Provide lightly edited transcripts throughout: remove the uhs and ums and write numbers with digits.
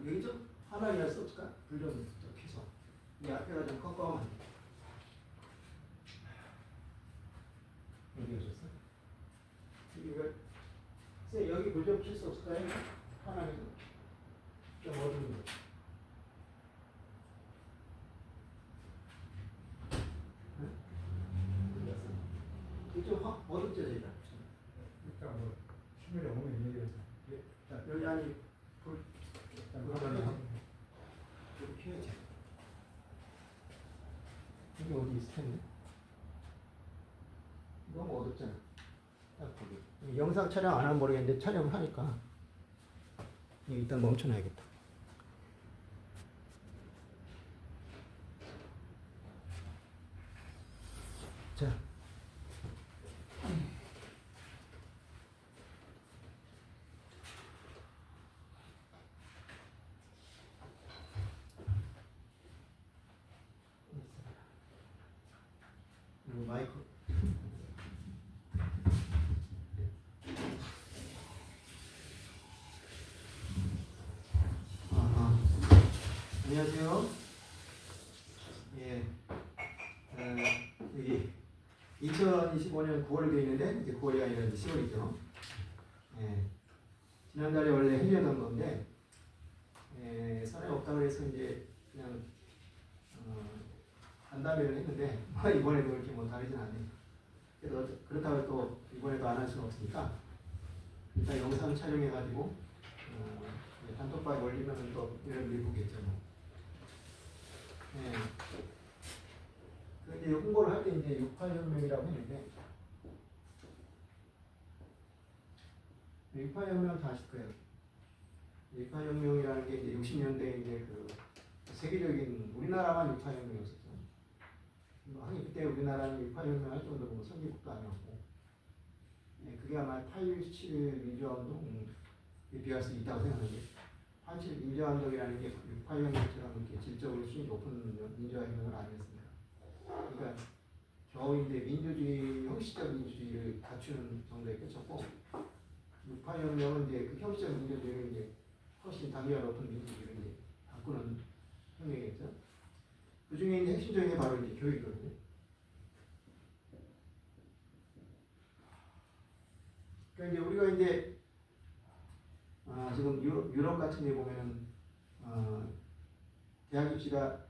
여기 좀 하나이라 써줄까? 불좀 해서 이 앞에가 좀 꺾어만 여기 오셨어? 이거 여기 불 좀 켤 수 없을까요? 하나이라 좀 어두운 거. 이쪽 확 어둡죠, 저희가. 일단 뭐 힘을 너무 얘기해서 자, 여기 안이 불 이렇게 해야지. 여기 어디 있을 텐데? 너무 어둡잖아. 딱 거기. 영상 촬영 안 하면 모르겠는데 촬영하니까 일단 멈춰놔야겠다. 자. 마이크. 안녕하세요. 예. 여기 2025년 9월에 되어 있는데 이제 9월이 아니라 이제 10월이죠. 예. 지난달에 원래 하려던 건데 선에 없다고 해서 이제 그냥 한다면을 했는데 이번에도 이렇게 뭐 다르진 않네요. 그래서 그렇다고 또 이번에도 안 할 수는 없으니까 일단 영상 촬영해가지고 단톡방에 올리면 또 여러분들이 보겠죠. 뭐. 네. 근데 홍보를 할 때 이제 68혁명이라고 했는데 68혁명 다 아실 거예요. 68혁명이라는 게 이제 60년대 이제 그 세계적인 우리나라만 68혁명이었었죠. 그때 우리나라는 68혁명 할 정도로 뭐 선진국도 아니었고, 그게 아마 8.17 민주화운동에 비할 수 있다고 생각하는데, 8.17 민주화운동이라는 게 68혁명처럼 이렇게 질적으로 수준이 높은 민주화혁명은 아니었습니다. 그러니까 겨우 이제 민주주의, 형식적 민주주의를 갖추는 정도에 그쳤고, 68혁명은 이제 그 형식적 민주주의를 이제 훨씬 단계가 높은 민주주의를 이제 바꾸는 혁명이겠죠. 그 중에 이제 핵심적인 게 바로 이제 교육이거든요. 그러니까 이제 우리가 이제 지금 유럽 같은 데 보면은 대학 입시가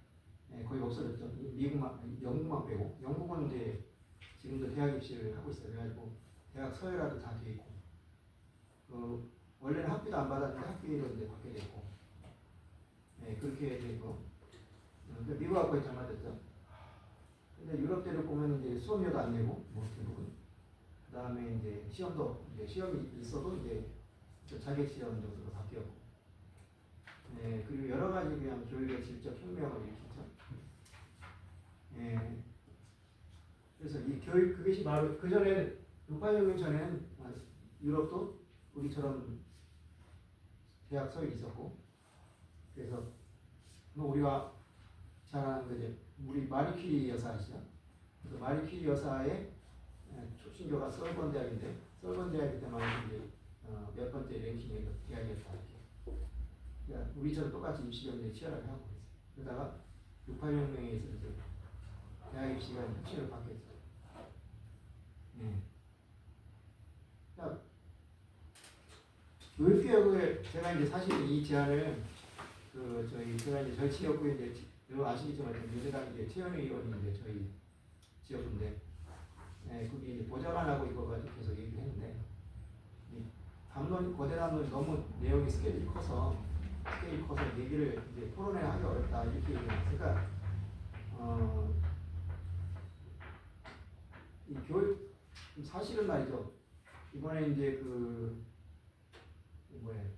거의 없어졌죠. 미국만, 영국만 빼고 영국은 이제 지금도 대학 입시를 하고 있어요. 그래가지고 대학 서열화도 다 돼 있고 원래는 학비도 안 받았는데 학비로 이제 받게 됐고 그렇게 돼 있고 미국하고 거의 잘 맞았죠. 근데 유럽 때를 보면 이제 수업료도 안 내고 뭐 대부분 그 다음에 이제 시험도 이제 시험이 있어도 이제 자격 시험 정도로 바뀌었고 그리고 여러 가지 그냥 교육의 질적 혁명을 일으켰죠. 그래서 이 교육 그것이 바로 그 전에 68혁명 전에는 유럽도 우리처럼 대학 서열이 있었고 그래서 뭐 우리가 잘 아는 거죠. 우리 마리 퀴리 여사 아시죠? 그 마리 퀴리 여사의 출신교가 솔본 대학인데 솔본 대학이 때만 이제 몇 번째 랭킹의 대학이었다 이렇게. 그러니까 우리처럼 똑같이 입시경쟁 치열하게 하고 있어요. 그러다가 68혁명에 있어서 이제 대학 입시가 혁신을 받겠죠. 자, 교육개혁을 제가 이제 사실 이 제안을 제가 이제 저희 지역구에 이제 여러분 아시겠지만 민주당 이제 최현우 의원이 이제 저희 지역구인데, 그게 이제 보좌관하고 이거 가지고 계속 얘기를 했는데, 거대 담론이 너무 내용이 스케일이 커서 얘기를 이제 토론회 하기 어렵다 이렇게 얘기했으니까, 이 교육 사실은 말이죠. 이번에 이제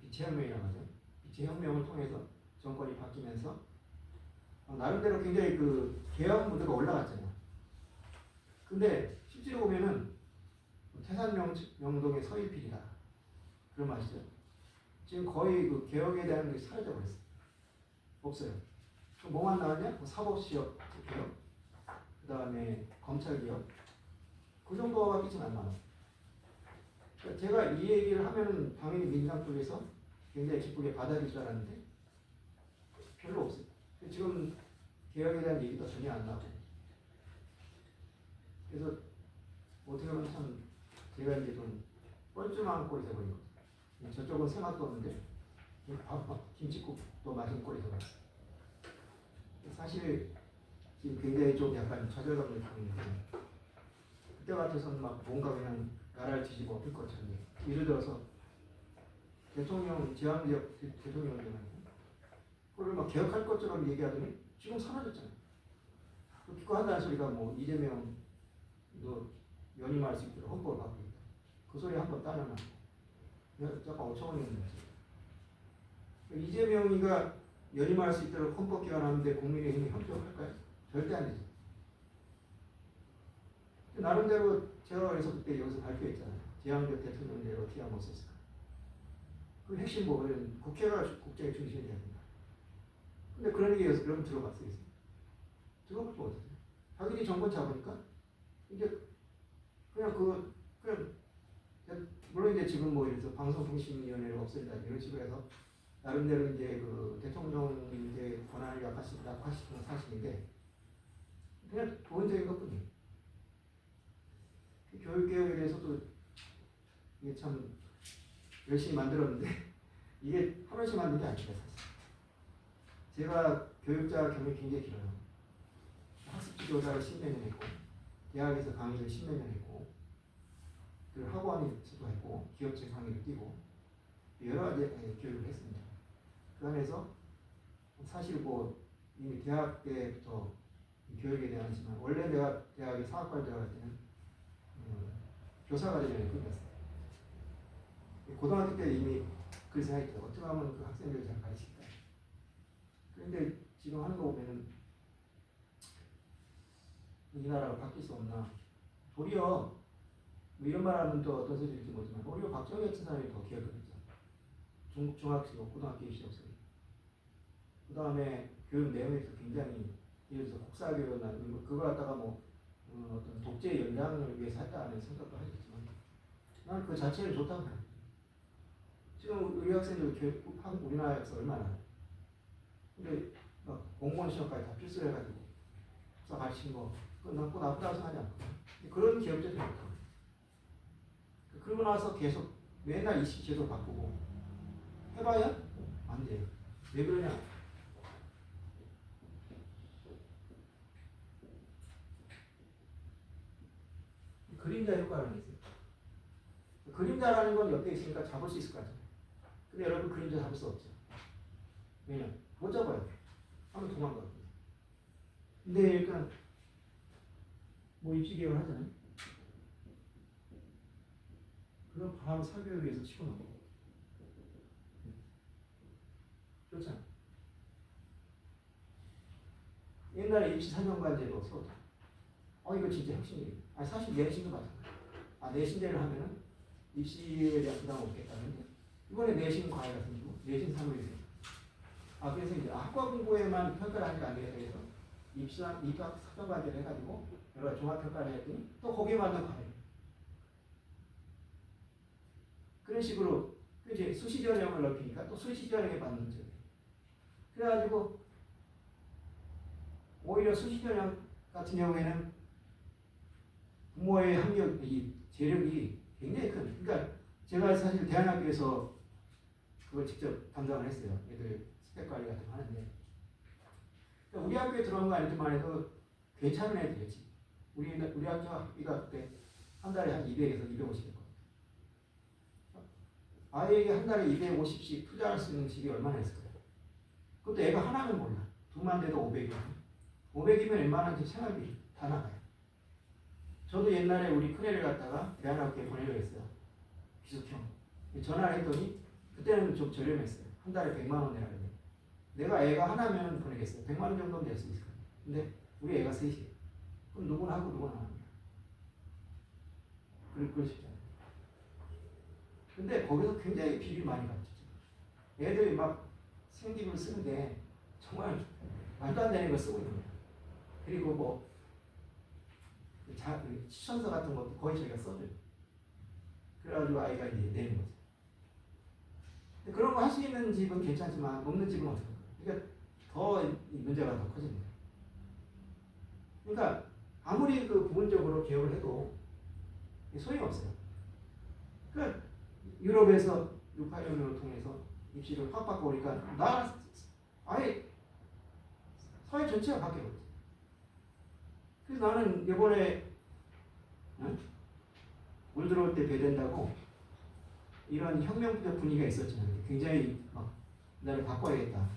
빛의 혁명이라고 하죠. 빛의 혁명을 통해서 정권이 바뀌면서 나름대로 굉장히 개혁 무드가 올라갔잖아요. 근데 실제로 보면은 태산명동의 서일필이다 그런 말이죠. 지금 거의 개혁에 대한 게 사라져 버렸어요. 없어요. 뭐만 나왔냐? 사법시혁 개혁, 그 다음에 검찰개혁, 그 정도가 끝이 안 나와요. 그러니까 제가 이 얘기를 하면은 당연히 민주당 쪽에서 굉장히 기쁘게 받아들일 줄 알았는데 별로 없어요. 지금 개혁에 대한 얘기도 전혀 안 나오고. 그래서 어떻게 보면 참 제가 이제 좀 뻘쭘한 꼴이 되버린 거죠. 저쪽은 생각도 없는데 김치국도 맞은 꼴이 되버렸어요. 사실 지금 굉장히 좀 약간 좌절감을 타고 있는데 그때 같아서는 막 뭔가 그냥 나라를 뒤집어 엎을 것처럼 예를 들어서 대통령 제왕적 대통령이잖아요. 그걸 막 개혁할 것처럼 얘기하더니 지금 사라졌잖아요. 그 기권한다는 소리가 뭐 이재명 너 연임할 수 있도록 헌법을 바꾸겠다. 그 소리 한번 따려나 약간 어처구니없는 거지. 이재명이가 연임할 수 있도록 헌법 개헌하는데 국민의힘이 협조할까요? 절대 안 되죠. 나름대로 제가 그래서 그때 여기서 발표했잖아요. 제왕적 대통령제를 어떻게 하면 썼을까? 그 핵심 부분은 국회가 국정의 중심이 돼야 된다. 근데 그런 얘기에서 그럼 들어봤어요. 들어볼 거 어떠세요? 자기들이 정권 잡으니까 이제 그냥 물론 이제 지금 뭐 이래서 방송통신위원회를 없앤다 이런 식으로 해서 나름대로 이제 그 대통령 이제 권한을 약화시키는 사실인데 그냥 도원적인 것뿐이에요. 교육개혁에 대해서도 이게 참 열심히 만들었는데 이게 하루씩 만든 게 아닙니다. 사실. 제가 교육자 경력이 굉장히 길어요. 학습지도자를 10몇 년 했고 대학에서 강의를 10몇 년 했고 그리고 학원에서도 했고 기업체 강의를 뛰고 여러 가지 교육을 했습니다. 그 안에서 사실 뭐 이미 대학 때부터 교육에 대한 하지만 원래 내가 대학에 사학과를 들어갈 때는 교사과정을 끝냈어요. 고등학교 때 이미 그 생각했죠. 어떻게 하면 그 학생들을 잘 가르칠까. 그런데 지금 하는 거 보면은 이 나라가 바뀔 수 없나. 도리어 뭐 이런 말하면 또 어떤 소리일지 모르지만 도리어 박정희 같은 사람이 더 기억을 했죠. 중학교, 고등학교 입시 없어요. 그 다음에 교육 내용에서 굉장히 예를 들어서 국사교육이나 그거 갖다가 뭐 어떤 독재 연장을 위해서 했다는 생각도 하겠지만 나는 그 자체를 좋다고 봐요. 지금 우리 학생들 교육 우리나라에서 얼마나 근데 공무원 시험까지 다 필수로 해가지고 국사 가르치는 거 그건 나쁘다고 생각하지 않거든요. 그런 기업들이 많다고. 그러고 나서 계속 맨날 입시 제도 바꾸고 해봐야 안 돼요. 왜 그러냐? 그림자 효과라는 게 있어요. 그림자라는 건 옆에 있으니까 잡을 수 있을 것 같아요. 근데 여러분 그림자 잡을 수 없죠. 왜냐? 못 잡아요. 하면 도망가요. 근데 일단 뭐 입시 개혁을 하잖아요. 그럼 바로 사교육에 위해서 치고 나가고. 그렇잖아요. 옛날에 입시 사정관제도 세웠다. 이거 진짜 혁신이에요. 사실 내신도 마찬가지예요. 내신제를 하면은 입시에 대한 부담이 없겠다는데 이번에 내신 과외가 생기고 내신 사무이 생기고 그래서 이제 학과 공부에만 평가를 하는 게 아니라 해서 입학 사정관제를 해가지고 여러 종합평가를 했더니 또 거기에 맞는 과외 그런 식으로 이제 수시 전형을 넓히니까 또 수시 전형에 맞는 문제 그래가지고 오히려 수시 전형 같은 경우에는 부모의 학력, 이 재력이 굉장히 큰. 그러니까 제가 사실 대안학교에서 그걸 직접 담당을 했어요. 애들 스펙 관리 같은 거 하는데. 그러니까 우리 학교에 들어온 거 아니지만 해도 괜찮은 애들이었지. 우리 학교가 그때 한 달에 한 200에서 250일 거예요. 아이에게 한 달에 250씩 투자할 수 있는 집이 얼마나 있을까요? 그것도 애가 하나면 몰라. 두만 돼도 500이거든. 500이면 웬만한 집 생활비 다 나가요. 저도 옛날에 우리 큰애를 갖다가 대안학교에 보내려고 했어요. 기숙형. 전화를 했더니 그때는 좀 저렴했어요. 한 달에 100만 원 내라는데 내가 애가 하나면 보내겠어요. 100만 원 정도는 낼 수 있을 거예요. 근데 우리 애가 셋이에요. 그럼 누구는 하고 누구는 안 합니다. 그럴 싶잖아요. 근데 거기서 굉장히 비리 많이 받죠. 애들이 막 생기부를 쓰는데 정말 말도 안 되는 걸 쓰고 있는 거예요. 그리고 뭐 추천서 같은 것도 거의 저희가 써줘요. 그래가지고 아이가 이제 내는 거죠. 그런 거 할 수 있는 집은 괜찮지만 없는 집은 어떡해요? 그러니까 더 이 문제가 더 커집니다. 그러니까 아무리 그 부분적으로 개혁을 해도 소용이 없어요. 그러니까 유럽에서 6.8혁명을 통해서 입시를 확 바꿔오니까 아예 사회 전체가 바뀌어버렸어요. 그래서 나는 이번에 물 들어올 때 배된다고 이런 혁명적 분위기가 있었잖아요. 굉장히 막 나를 바꿔야겠다.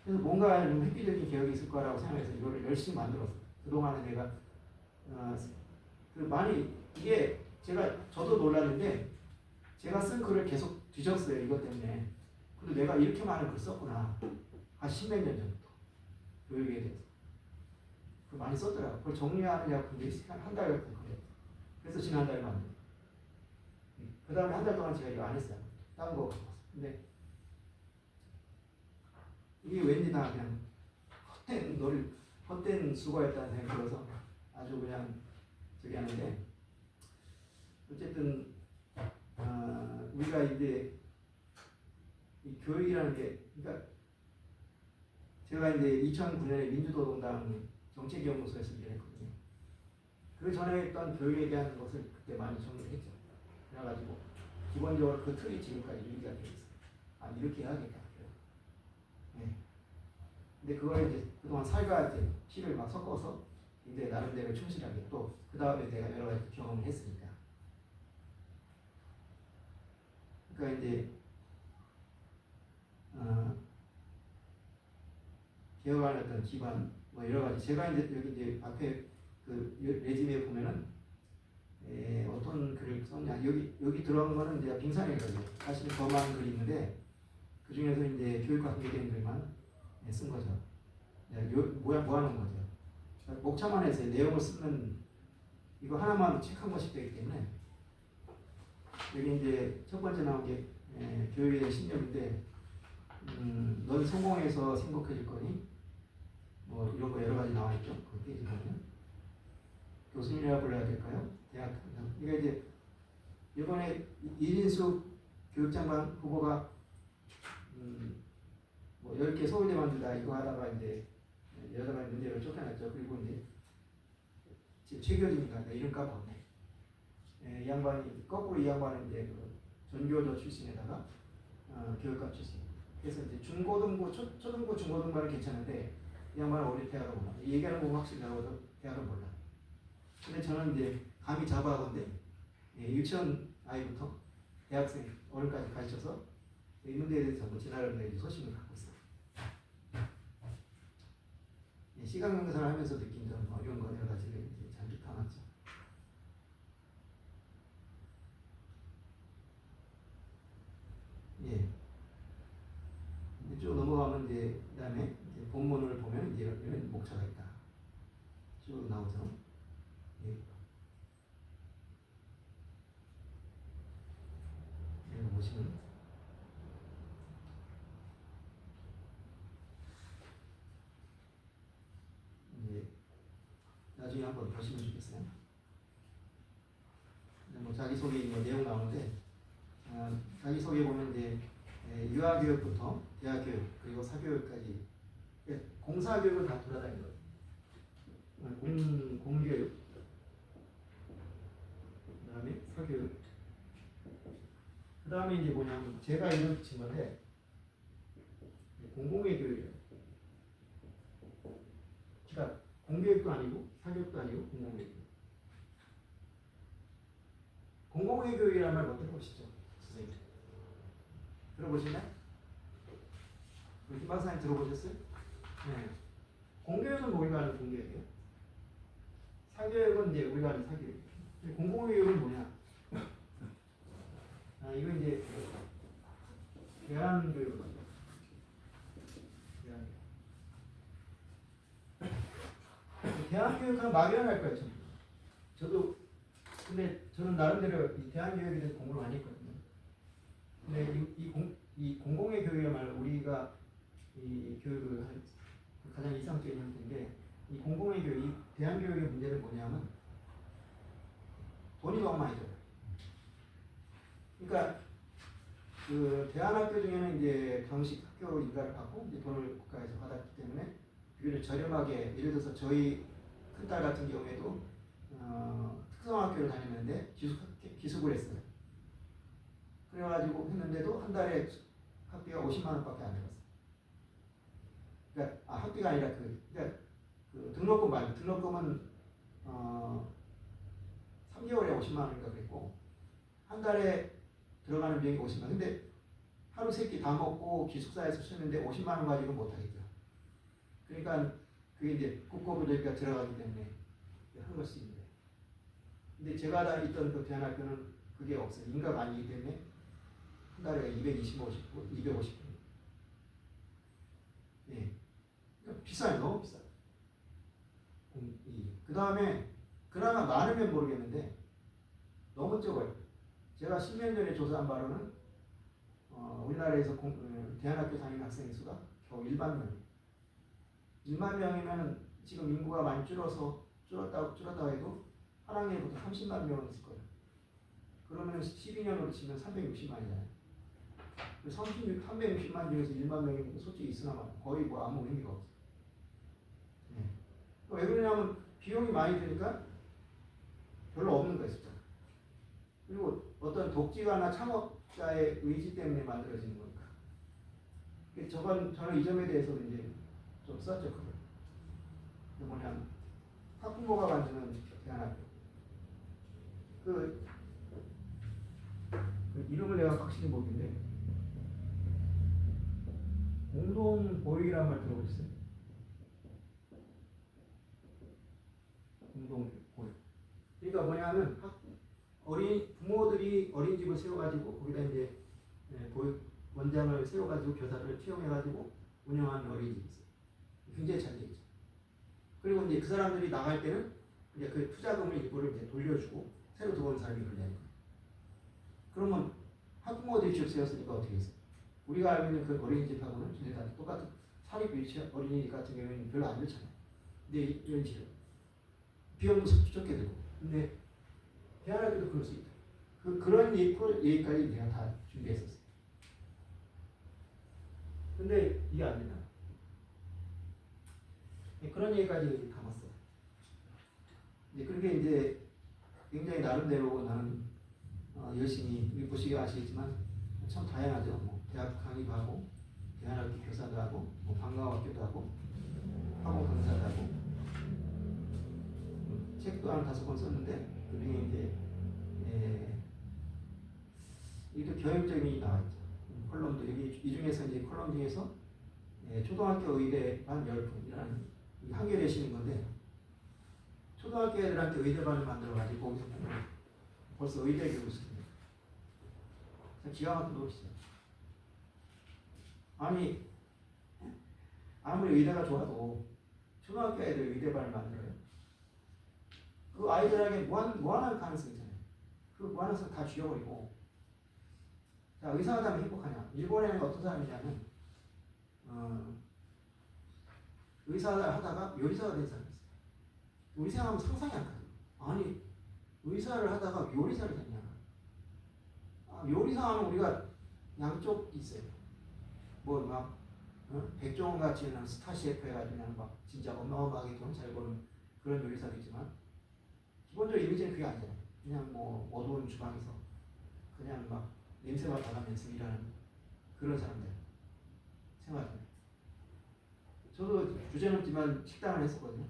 그래서 뭔가 좀 획기적인 개혁이 있을 거라고 생각해서 이거를 열심히 만들었어요. 그동안에 내가 많이 이게 저도 놀랐는데 제가 쓴 글을 계속 뒤졌어요. 이것 때문에. 근데 내가 이렇게 많은 글 썼구나. 한 십몇 년 전부터 교육에 대해서. 많이 썼더라고요. 그걸 정리하느냐고 한 달 걸렸어요. 그래서 지난달에 만든. 그 다음에 한 달 동안 제가 이거 안 했어요. 다른 거 봤어요. 근데 이게 왠지 다 그냥 헛된 수고였다는 생각이 들어서 아주 그냥 저기 하는데 어쨌든 우리가 이제 이 교육이라는 게 그러니까 제가 이제 2009년에 민주노동당 정책연구소에서 일을 했거든요. 그 전에 했던 교육에 대한 것을 그때 많이 정리를 했죠. 그래가지고 기본적으로 그 틀이 지금까지 유지가 되어 있어요. 이렇게 해야겠다. 네. 근데 그걸 이제 그동안 살과 이제 피를 막 섞어서 이제 나름대로 충실하게 또 그 다음에 내가 여러 가지 경험을 했으니까. 그러니까 이제 개혁안의 어떤 기반 뭐 여러 가지 제가 이제 여기 이제 앞에 그 레지메에 보면은 어떤 글을 썼냐 여기 들어간 거는 이제 빙산이거든요. 사실은 더 많은 글이 있는데 그 중에서 이제 교육과 관계된 글만 쓴 거죠. 뭐 하는 거죠. 목차만 해서 내용을 쓰는 이거 하나만 책 한 권씩 되기 때문에 여기 이제 첫 번째 나온 게 교육에 대한 신념인데 넌 성공해서 행복해질 거니 뭐 이런 거 여러 가지 나와 있죠. 그 페이지 보면 교수님이라 불러야 될까요? 대학 이게 이제 이번에 이진수 교육장관 후보가 뭐 10개 서울대 만들다 이거 하다가 이제 여러 가지 문제로 쫓겨났죠. 그리고 이제 지금 최교진인가 이름 까먹었네. 이 양반이 거꾸로 이 양반은 이제 그 전교조 출신에다가 교육과 출신. 그래서 이제 중고등부, 초등부, 중고등부는 괜찮은데 이 양반은 어디 대학을 몰라. 얘기하는 거 확실히 나오도 대학을 몰라. 근데 저는 이제 감히 잡아가건데 유치원 아이부터 대학생 어른까지 가르쳐서 이 문제에 대해서 전부 제 나름대로 소신을 갖고 있어요. 시간 강사를 하면서 느낀 점 이런 거 여러 가지를 이제 잘 담았죠. 예. 쭉 넘어가면 이제 그다음에 이제 본문을 보면 이제 이런 목차가 있다. 쭉 나오죠. 예. 이거 보시면 이제 나중에 한번 보시면 좋겠어요. 뭐 자기소개 내용 나오는데 자기소개 보면 이제 유아교육부터 대학교육 그리고 사교육까지 공사교육을 다 돌아다니는 거예요. 공교육 그 다음에 사교육 그 다음에 이제 뭐냐면 제가 이런 붙인 건데 공공의 교육이에요. 그러니까 공교육도 아니고 사교육도 아니고 공공의 교육. 공공의 교육이라는 말 못 들어보시죠? 선생님 들어보시나요? 김 박사님 들어보셨어요? 네. 공교육은 우리가 아는 공교육이에요. 사교육은 이제 우리가 아는 사교육. 공공의 교육은 뭐냐? 이거 이제 대한교육은 대한교육은 막연할 거예요. 저도 근데 저는 나름대로 이 대한교육에 대해서 공부를 많이 했거든요. 근데 이 공공의 교육이야말로 우리가 이 교육을 한 가장 이상적인 형태인데 이 공공의 교육, 이 대한교육의 문제는 뭐냐면 돈이 너무 많이 들어요. 그러니까 그 대안학교 중에는 이제 정식 학교 인가를 받고 이제 돈을 국가에서 받았기 때문에 비교적 저렴하게, 예를 들어서 저희 큰딸 같은 경우에도 특성학교를 다녔는데 기숙을 했어요. 그래가지고 했는데도 한 달에 학비가 50만 원밖에 안 들었어요. 그러니까 학비가 아니라 그러니까 그 등록금 말고, 등록금은 3개월에 50만 원인가 그랬고 한 달에 들어가는 비용이 50만 원. 근데 하루 세 끼 다 먹고 기숙사에서 쉬는데 50만 원 가지고 못 하겠죠. 그러니까 그게 이제 국고부조가 들어가기 때문에 한 것입니다. 근데 제가 다녔던 그 대안학교는 그게 없어요. 인가가 아니기 때문에 한 달에 250. 예. 그러니까 비싸요. 너무 비싸요. 그 다음에 그나마 많으면 모르겠는데 너무 적어요. 제가 10년 전에 조사한 바로는 우리나라에서 대안학교 다니는 학생의 수가 겨우 1만 명. 1만 명이면 지금 인구가 많이 줄었다고 해도 한 학년부터 30만 명은 있을 거예요. 그러면 12년으로 치면 360만이잖아요. 360만 중에서 1만 명이 솔직히 있으나 거의 뭐 아무 의미가 없어요. 네. 왜 그러냐면 비용이 많이 드니까 별로 없는 거예요, 숫자. 그리고 어떤 독지가나 창업자의 의지 때문에 만들어지는 거니까. 저는 이 점에 대해서 이제 좀 썼죠, 그걸. 뭐냐면 학부모가 만드는 대안학교. 그 이름을 내가 확실히 모르겠는데 공동 보육이라는 말 들어보셨어요? 공동 보육. 그러니까 뭐냐면 부모들이 어린이집을 세워가지고 거기다 이제 보육 원장을 세워가지고 교사를 채용해가지고 운영하는 어린이집이 있어요. 굉장히 잘 돼 있죠. 그리고 이제 그 사람들이 나갈 때는 이제 그 투자금을 일부를 이제 돌려주고 새로 들어오는 사람이 그러냐 이거. 그러면 학부모들이 집 세웠으니까 어떻게 했어요? 우리가 알고 있는 그 어린이집하고는 전혀 똑같은 사립 유치원 어린이집 같은 경우에는 별로 안 좋잖아요. 근데 이런 식으로 비용도 적게 들고. 근데 대안학교도 그럴 수 있다. 그런 얘기까지 내가 다 준비했었어요. 근데 이게 안 된다. 그런 얘기까지 담았어요. 그렇게 이제 굉장히 나름대로 나는 열심히 보시기 아시겠지만 참 다양하죠. 뭐 대학 강의도 하고 대안학교 교사도 하고 뭐 방과학교도 하고 학원 강사도 하고 책도 한 5권 썼는데 그중에 이제 이도 교육적인 나와 있죠. 컬럼도 여기 이 중에서 이제 컬럼 중에서 초등학교 의대반 10분이라는 한겨레 시는 건데 초등학교 애들한테 의대반을 만들어가지고 거기서 벌써 의대 교육을 시킵니다. 기가 막힌 노릇이죠. 아니 아무리 의대가 좋아도 초등학교 애들 의대반을 만들어요. 그 아이들에게 무한한 가능성이 있잖아요. 그 무한한 다 죽여버리고 자 의사가 되면 행복하냐. 일본에는 어떤 사람이냐면 의사를 하다가 요리사가 된 사람이 있어요. 우리 생각하면 상상이 안 가요. 아니 의사를 하다가 요리사를 됐냐. 요리사 하면 우리가 양쪽 있어요. 뭐 막 백종원 같이 는 스타 셰프 해가지고 그냥 막 진짜 어마어마하게 돈 잘 버는 그런 요리사도 있지만 기본적으로 이미지는 그게 아니잖아요. 그냥 뭐 어두운 주방에서 그냥 막 냄새 맡아가면서 일하는 그런 사람들 생각합니다. 저도 주제넘지만 식당을 했었거든요.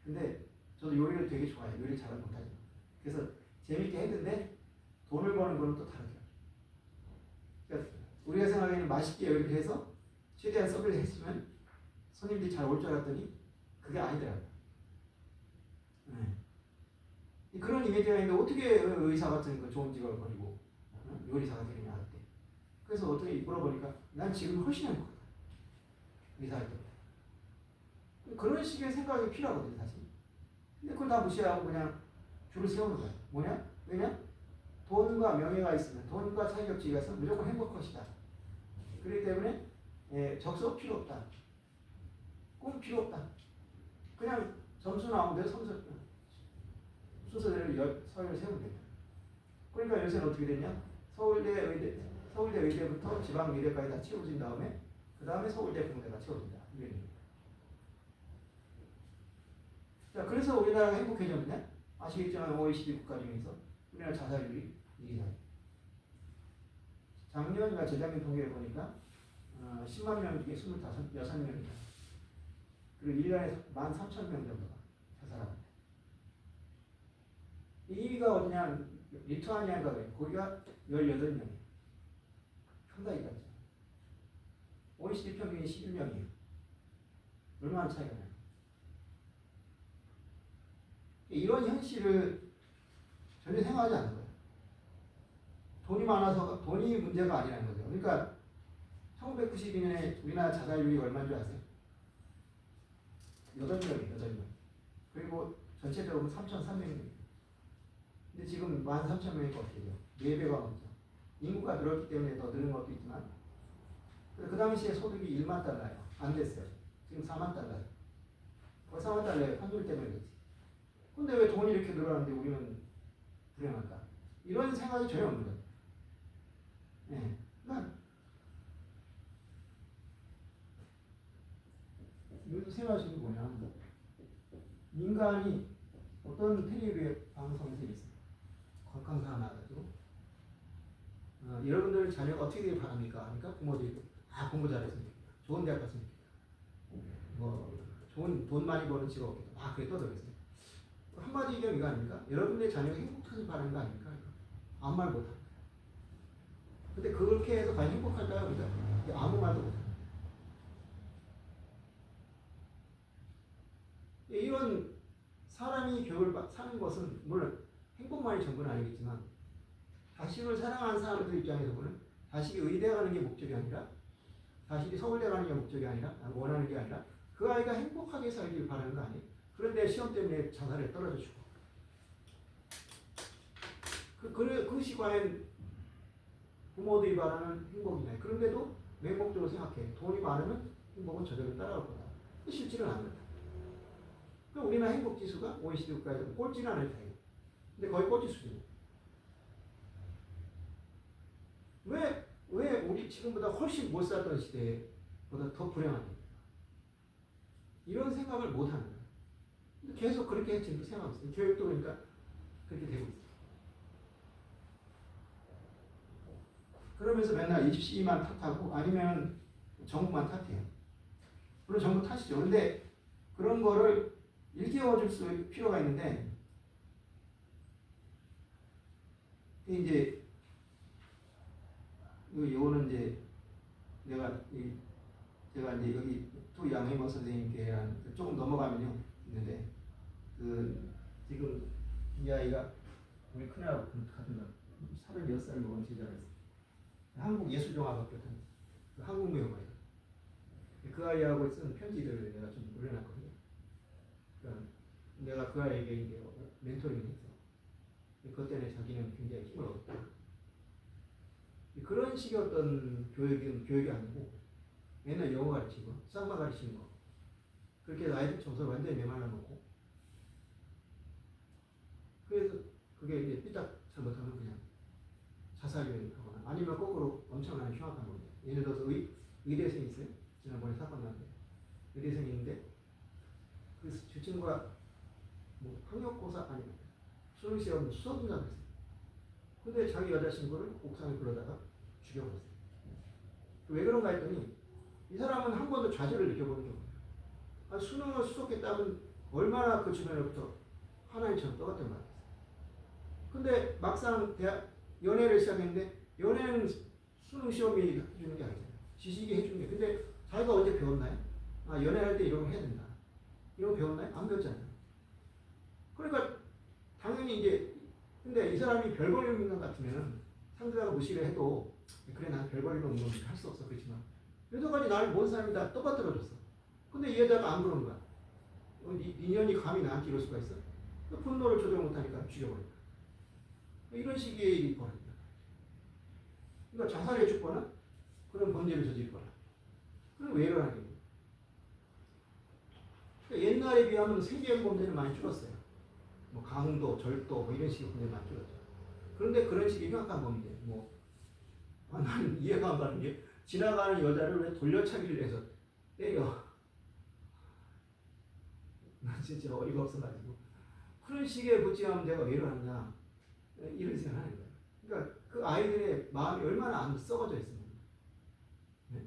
근데 저도 요리를 되게 좋아해요. 요리 잘은 못하죠. 그래서 재밌게 했는데 돈을 버는 거는 또 다르죠. 그러니까 우리가 생각하기에는 맛있게 요리를 해서 최대한 서비스를 했으면 손님들이 잘 올 줄 알았더니 그게 아니더라고요. 그런 이미지가 있는데 어떻게 의사 같은 거 좋은 직업을 버리고 요리사가 되느냐 할때 그래서 어떻게 물어보니까 난 지금 훨씬 행복하다. 의사 할 때. 그런 식의 생각이 필요하거든요, 사실. 근데 그걸 다 무시하고 그냥 줄을 세우는 거야. 뭐냐? 왜냐? 돈과 명예가 있으면, 돈과 자격지가 있으면 무조건 행복할 것이다. 그렇기 때문에 적석 필요 없다. 꿈 필요 없다. 그냥 점수 나오면 돼, 순서대로 서열을 세우면 된다. 그러니까 요새는 어떻게 됐냐? 서울대, 의대, 서울대 의대부터 지방 의대까지 다 채워진 다음에 그 다음에 서울대 공대가 채워진다. 이런 얘기입니다. 자, 그래서 우리나라가 행복해졌냐? 아시겠지만 OECD 국가 중에서 우리나라 자살률이 2위다. 작년이나 재작년 통계를 보니까 10만 명 중에 6명이다. 그리고 1년에 13,000명 정도가 자살합니다. 2위가 어디냐? 리투아니아가 그래요. 거기가 18명이에요. 상당히 낮죠. OECD 평균이 11명이에요. 얼마나 차이가 나요? 이런 현실을 전혀 생각하지 않는 거예요. 돈이 많아서 돈이 문제가 아니라는 거죠. 그러니까 1992년에 우리나라 자살률이 얼마인 줄 아세요? 8명이에요. 8명. 그리고 전체적으로 3,300명이에요. 근데 지금 13,000명이니까 어떻게 돼요? 4배가 넘죠. 인구가 늘었기 때문에 더 늘은 것도 있지만 그 당시에 소득이 1만 달러예요. 안 됐어요. 지금 4만 달러예요. 4만 달러예요. 환율 때문에 그렇지. 근데 왜 돈이 이렇게 늘어나는데 우리는 불행할까? 이런 생각이 전혀 없는 거예요. 네. 그러니까 여기서 생각하시는 게 뭐냐면 인간이 어떤 텔레비전 방송에서 있어요. 강사 나와가지고 여러분들 자녀가 어떻게 되길 바랍니까? 하니까 부모들이 공부 잘했으면 좋겠다. 좋은 대학 갔으면 좋겠다. 뭐 좋은 돈 많이 버는 직업 없겠다. 그래 떠들었어요. 한마디 얘기하면 이거 아닙니까? 여러분들의 자녀가 행복하길 바라는 거 아닙니까? 아무 말 못합니다. 근데 그렇게 해서 과연 행복할까요? 그러니까 아무 말도 못합니다. 이런 사람이 교육을 사는 것은 물론 행복만이 전부는 아니겠지만 자식을 사랑하는 사람들 입장에서 보면 자식이 의대 가는 게 목적이 아니라 자식이 서울대 가는 게 목적이 아니라 원하는 게 아니라 그 아이가 행복하게 살길 바라는 거 아니에요? 그런데 시험 때문에 자살에 떨어져 죽고 그것이 과연 부모들이 바라는 행복이냐. 그런데도 맹목적으로 생각해. 돈이 많으면 행복은 저절로 따라올 거다. 실질은 아닙니다. 그러니까 우리나라 행복지수가 OECD 국가에서 꼴찌는 않을 테예요. 근데 거의 꼴찌 수준이에요. 왜 우리 지금보다 훨씬 못 살던 시대보다 더 불행하냐. 이런 생각을 못 하는 거예요. 근데 계속 그렇게 지금 생각하고 있어요. 교육도 그러니까 그렇게 되고 있어요. 그러면서 맨날 입시만 탓하고 아니면 정부만 탓해요. 물론 정부 탓이죠. 근데 그런 거를 일깨워줄 수 필요가 있는데 이제 이거는 이제 제가 이제 여기 또 양해모 선생님께 조금 넘어가면요 있는데 지금 이 아이가 우리 큰애하고 같은 36살 먹은 제자가 있어요. 한국예술종합학교든 한국무용과예요. 그 아이하고 쓴 편지들을 내가 좀 올려놨거든요. 그러니까 내가 그 아이에게 이제 멘토링을 했어. 그것 때문에 자기는 굉장히 힘을 얻었다. 그런 식의 어떤 교육이 아니고 맨날 영어 가르치고 쌍마 가르치는 거. 그렇게 해서 아이들 점수를 완전히 메말라 놓고 그래서 그게 이제 삐딱 잘못하면 그냥 자살을 하거나 아니면 거꾸로 엄청난 흉악한 겁니다. 예를 들어서 의대생이 있어요. 지난번에 사건 났는데 의대생이 있는데 그 친구가 뭐 학력고사 아니면 수능시험 수험인가 그랬어요. 근데 자기 여자친구를 옥상에 불러다가 죽여버렸어요. 왜 그런가 했더니 이 사람은 한 번도 좌절을 느껴본 적이 없어요. 수능을 수석했다면 얼마나 그 주변으로부터 하나님처럼 떠갔던 말이었어요. 근데 막상 연애를 시작했는데 연애는 수능 시험이 해주는 게 아니잖아요. 지식이 해주는 게. 근데 자기가 언제 배웠나요? 연애할 때 이런 거 해야 된다. 이런 거 배웠나요? 안 배웠잖아요. 그러니까 당연히 이제 근데 이 사람이 별 볼일 없는 것 같으면 상대가 무시를 해도 그래 난 별 볼일 없는 건 할 수 없어. 그렇지만 여태까지 나를 본 사람이 다 떠받들어줬어. 근데 이 여자가 안 그런 거야. 네 년이 감히 나한테 이럴 수가 있어? 분노를 조절 못하니까 죽여버린다. 이런 식의 일이 벌어집니다. 그러니까 자살해 죽거나 그런 범죄를 저지르거나 그럼 왜 이러는 거예요? 그러니까 옛날에 비하면 세계적 범죄는 많이 줄었어요. 뭐 강도, 절도 뭐 이런 식의 범죄 많이 줄었죠. 그런데 그런 식의 흉악한 범죄, 뭐 난 이해가 안 가는 게 지나가는 여자를 왜 돌려차기를 해서 때려. 난 진짜 어이가 없어가지고 그런 식의 부찌하면 내가 왜 이러느냐 이런 생각을 하는 거예요. 그러니까 그 아이들의 마음이 얼마나 안 썩어져 있습니다. 네?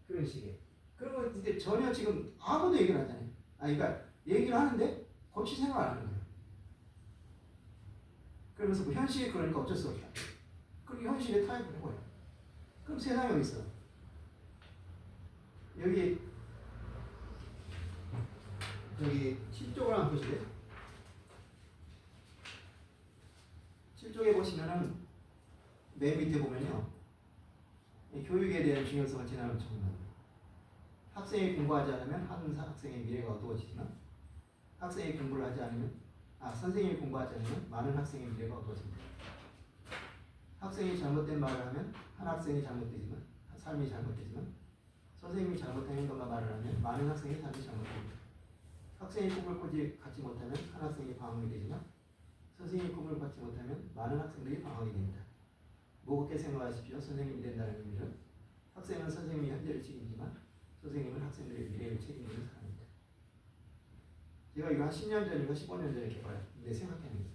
그런 식의. 그리고 이제 전혀 지금 아무도 얘기를 하잖아요. 그러니까 얘기를 하는데 고치 생각을 안 하는 거예요. 그러면서 뭐 현실이 그러니까 어쩔 수 없다. 그리고 현실에 타협을 해버려요. 그럼 세상에 어디 있어? 여기 7쪽을 한번 보실래요? 7쪽에 보시면은 맨 밑에 보면요. 교육에 대한 중요성을 지나는 적용합니다. 학생이 공부하지 않으면 한 학생의 미래가 어두워지지만 학생이 공부를 하지 않으면 선생님이 공부하지 않으면 많은 학생의 미래가 어두워집니다. 학생이 잘못된 말을 하면 한 학생이 잘못되지만 삶이 잘못되지만 선생님이 잘못된 행동과 말을 하면 많은 학생의 삶이 잘못됩니다. 학생이 꿈을 갖지 못하면 한 학생이 방황이 되지만 선생님이 꿈을 갖지 못하면 많은 학생들이 방황이 됩니다. 무겁게 생각하십시오. 선생님이 된다는 의미는 학생은 선생님이 현재를 책임지만 선생님은 학생들의 미래를 책임지는 사람입니다. 제가 이거 한 10년 전인가 15년 전에 개발했는데 생각해냅니다.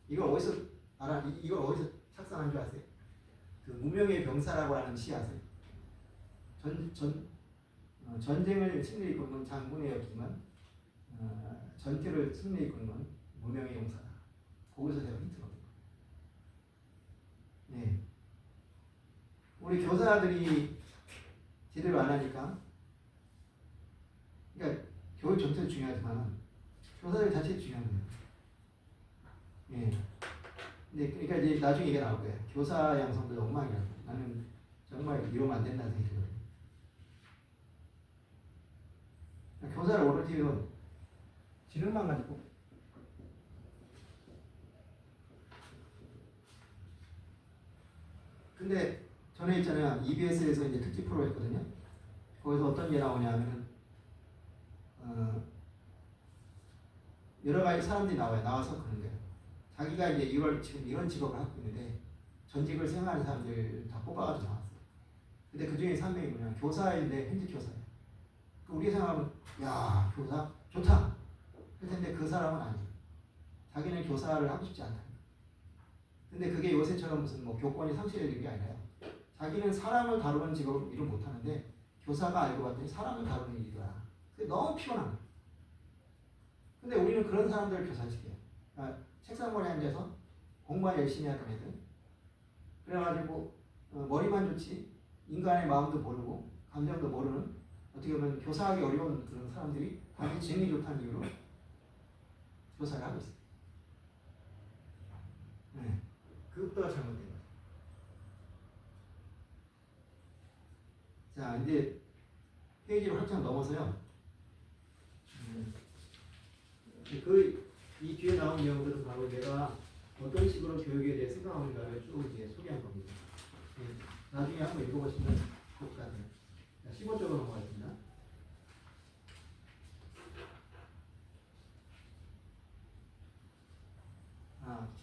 이걸 어디서 착상한 줄 아세요? 그 무명의 병사라고 하는 시 아세요? 전쟁을 승리에 이끄는 장군이었지만 전투를 승리에 이끄는 무명의 용사다. 거기서 제가 힌트를 얻은 거예요. 네. 우리 교사들이 제대로 안 하니까, 그러니까 교육 전체도 중요하지만 교사들 자체도 중요한 거예요. 네. 네, 그러니까 이제 나중에 이게 나올 거예요. 교사 양성도 엉망이라고. 나는 정말 이러면 안 된다는 생각이 들거든요. 교사를 오로지 지능만 가지고 근데 전에 있잖아요. EBS에서 이제 특집 프로 했거든요. 거기서 어떤 게 나오냐면은 여러 가지 사람들이 나와서 그런 거예요. 자기가 이제 지금 이런 직업을 하고 있는데 전직을 생각하는 사람들 다 뽑아가지고 나왔어요. 근데 그 중에 3명이 뭐냐, 교사인데 현직 교사예요. 우리 생각하면 야 교사 좋다. 그런데 그 사람은 아니에요. 자기는 교사를 하고 싶지 않다. 근데 그게 요새처럼 무슨 뭐 교권이 상실되는 게 아니라요. 자기는 사람을 다루는 직업을 일을 못하는데 교사가 알고 봤더니 사람을 다루는 일이더라. 그게 너무 피곤한 거예요. 근데 우리는 그런 사람들을 교사시켜요. 그러니까 책상머리에 앉아서 공부만 열심히 하던 애들. 그래가지고 머리만 좋지 인간의 마음도 모르고 감정도 모르는 어떻게 보면 교사하기 어려운 그런 사람들이 자기 지능이 좋다는 이유로 교사를 하고 있어요. 네. 그것도 잘못된 거예요. 자, 이제 페이지를 활짝 넘어서요. 이 뒤에 나온 내용들은 바로 내가 어떤 식으로 교육에 대해 생각하고 있는가를 쭉 이제 소개한 겁니다. 네. 나중에 한번 읽어보시면 좋을 것 같아요. 15쪽으로 넘어가겠습니다.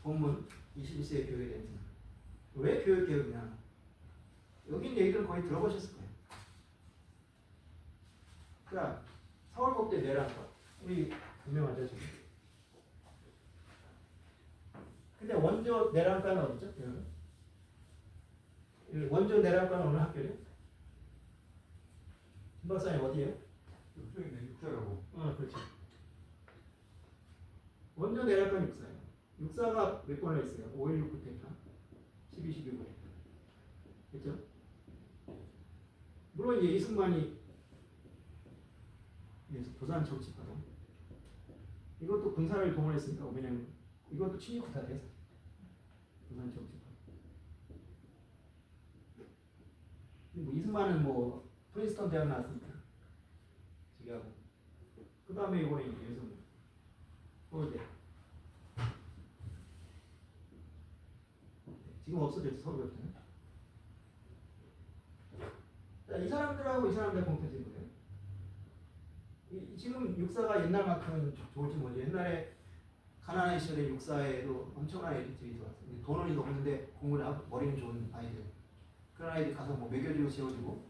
본문 21세기 교육에 대해서. 왜 교육 개혁이냐? 여기 얘기들은 거의 들어보셨을 거예요. 그러니까 서울법대 내란과 우리 분명하죠 지금. 근데 원조 내란과는 어디죠? 원조 내란과는 어느 학교예요? 김 박사님 어디예요? 육성이네, 육사라고. 그렇죠. 원조 내란과는 육사예요. 육사가 몇 번이나 있어요? 5.16 때인가? 12.12 그렇죠? 물론 이제 이승만이 부산 정치파동 이것도 군사를 동원했으니까 왜냐면 이것도 친일구타 돼서 부산 정치파동. 뭐 이승만은 뭐 프린스턴 대학 나왔으니까 저기 하고 그 다음에 이번에 여기서 서울대 지금 없어졌죠 서울대는. 자, 이 사람들하고 이 사람들 공통점이 뭐예요? 지금 육사가 옛날만큼은 좋을지 모르죠. 옛날에 가난한 시절에 육사에도 엄청난 애들이 들어왔어요. 돈은 없는데 공부를 하고 머리는 좋은 아이들. 그런 아이들 가서 뭐 먹여주고 재워주고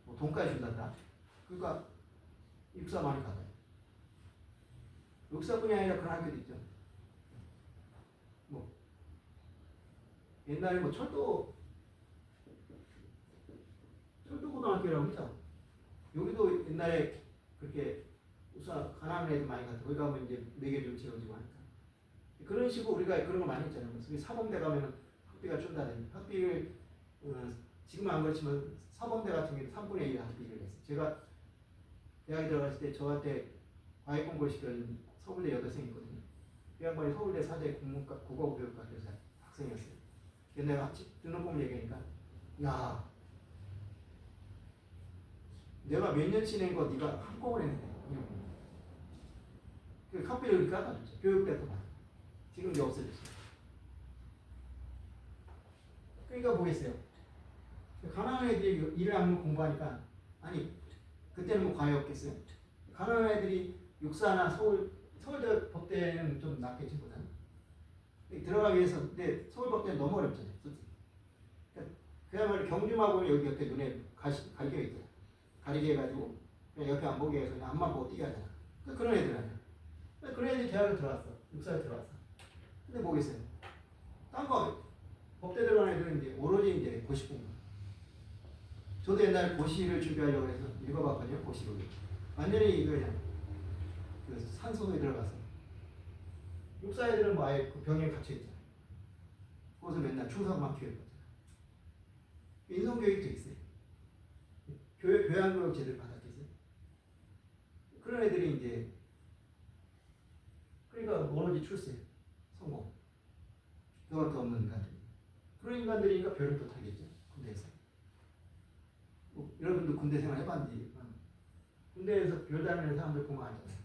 뭐 돈까지 준단다. 그러니까 육사 많이 가요. 육사뿐이 아니라 그런 학교도 있죠. 뭐 옛날에 뭐 철도고등학교라고 있죠. 여기도 옛날에 그렇게 우사 가난한 애들 많이 갔다. 거기 가면 이제 먹여주고 재워주고 하니까. 그런 식으로 우리가 그런 거 많이 했잖아요. 그래서 사범대 가면은 학비가 준다든지 학비를 지금은 안 그렇지만 사범대 같은 경우는 3분의 1 학비를 했어요. 제가 대학에 들어갔을 때 저한테 과외 공부를 시킨 서울대 여대생이 있거든요. 그 양반이 서울대 사대 국어교육과 교사 학생이었어요. 내가 등록금 얘기하니까 야 내가 몇 년 지낸 거 네가 한꺼번에 했네. 그 학비를 그렇게 깎아줬죠. 교육대도 많이. 지금 이제 없어졌어요. 그러니까 뭐겠어요? 가난한 애들이 일을 하면 공부하니까 아니 그때는 뭐 과외 없겠어요? 가난한 애들이 육사나 서울대 법대는 좀 낫겠지 보다는 들어가기 위해서 근데 서울법대는 너무 어렵잖아요. 그러니까 그야말로 경주마고는 여기 옆에 눈에 가리개 있잖아요. 가리개 해가지고 그냥 옆에 안 보게 해서 그냥 앞만 보고 뛰게 하잖아. 그런 애들 아니야. 그런 애들이 대학을 들어왔어. 육사에 들어왔어. 근데 뭐겠어요? 딴 거 법대 들어간 애들은 이제 오로지 이제 고시 공부. 저도 옛날에 고시를 준비하려고 해서 읽어봤거든요. 고시를. 완전히 이거 그냥 그 산속에 들어가서 육사 애들은 뭐 아예 그 병에 갇혀 있잖아요. 거기서 맨날 충성만 교육받잖아요. 인성교육도 있어요. 교양교육 제대로 받았겠어요. 그런 애들이 이제 그러니까 오로지 출세, 성공. 그거밖에 없는 인간들. 그런 인간들이니까 별을 또 타겠죠. 군대에서. 뭐, 여러분도 군대 생활 해봤는지 군대에서 별 다니는 사람들 보면 알잖아요.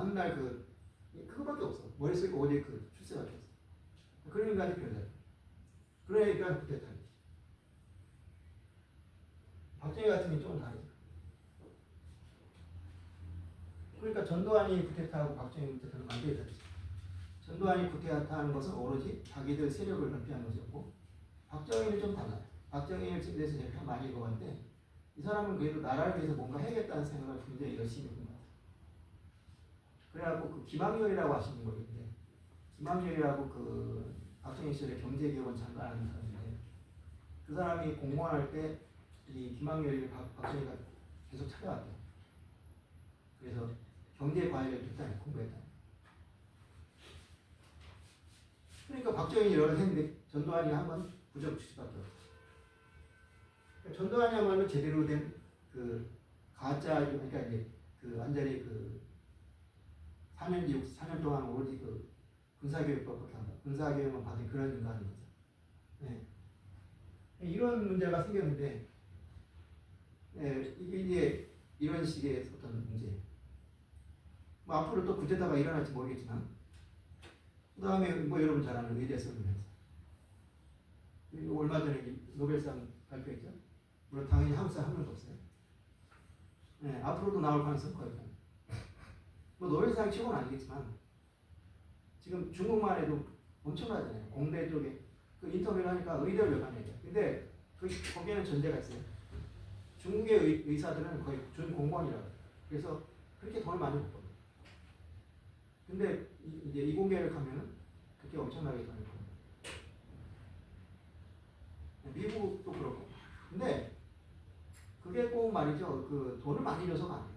맨날 그거밖에 없어. 머릿속에 오직 그 출세밖에 없어. 그런 인간이 별 다니. 그러니까 군대 타겠지. 박정희 같은 게 조금 다르죠. 그러니까 전두환이 쿠데타하고 박정희 쿠데타는 관계가 있었죠. 전두환이 쿠데타하는 것은 오로지 자기들 세력을 넓히는 것이었고 박정희는 좀 달라요. 박정희에 대해서 제가 많이 읽어봤는데 이 사람은 그래도 나라를 위해서 뭔가 해야겠다는 생각을 굉장히 열심히 했던 것 같아요. 그래갖고 그 김학렬이라고 하시는 분이 있는데 김학렬이라고 그 박정희 시절에 경제기획원 장관하는 사람인데 그 사람이 공무원할 때 이 김학렬이 박정희가 계속 찾아왔대요. 그래서 경제과외를 일단 공부했다. 그러니까 박정희 여러 했는데 전두환이 한번 부적 수밖에 없어요. 그러니까 전두환이야말로 제대로 된 그 가짜 그러니까 이제 그 완전히 그 4년 동안 오로지 그 군사교육법밖에 안 받고 군사교육만 받은 그런 인간인 거죠. 네. 이런 문제가 생겼는데 이게 이제 이런 식의 어떤 문제. 뭐 앞으로 또 쿠데타가 일어날지 모르겠지만 그 다음에 뭐 여러분 잘 아는 의대설문에서 그리고 얼마 전에 노벨상 발표했죠. 물론 당연히 한국 사람 한 명도 없어요. 네, 앞으로도 나올 가능성이 거의 없어요. 뭐 노벨상 치고는 아니겠지만 지금 중국만 해도 엄청나잖아요. 공대 쪽에 그 인터뷰를 하니까 의대를 몇 번 해요. 근데 거기에는 전제가 있어요. 중국의 의사들은 거의 준 공무원이라고. 그래서 그렇게 돈을 많이 못 벌어요. 근데 이제 이공계를 가면은 그렇게 엄청나게 돈을 벌어요. 미국도 그렇고. 근데 그게 꼭 말이죠. 그 돈을 많이 줘서가 아니에요.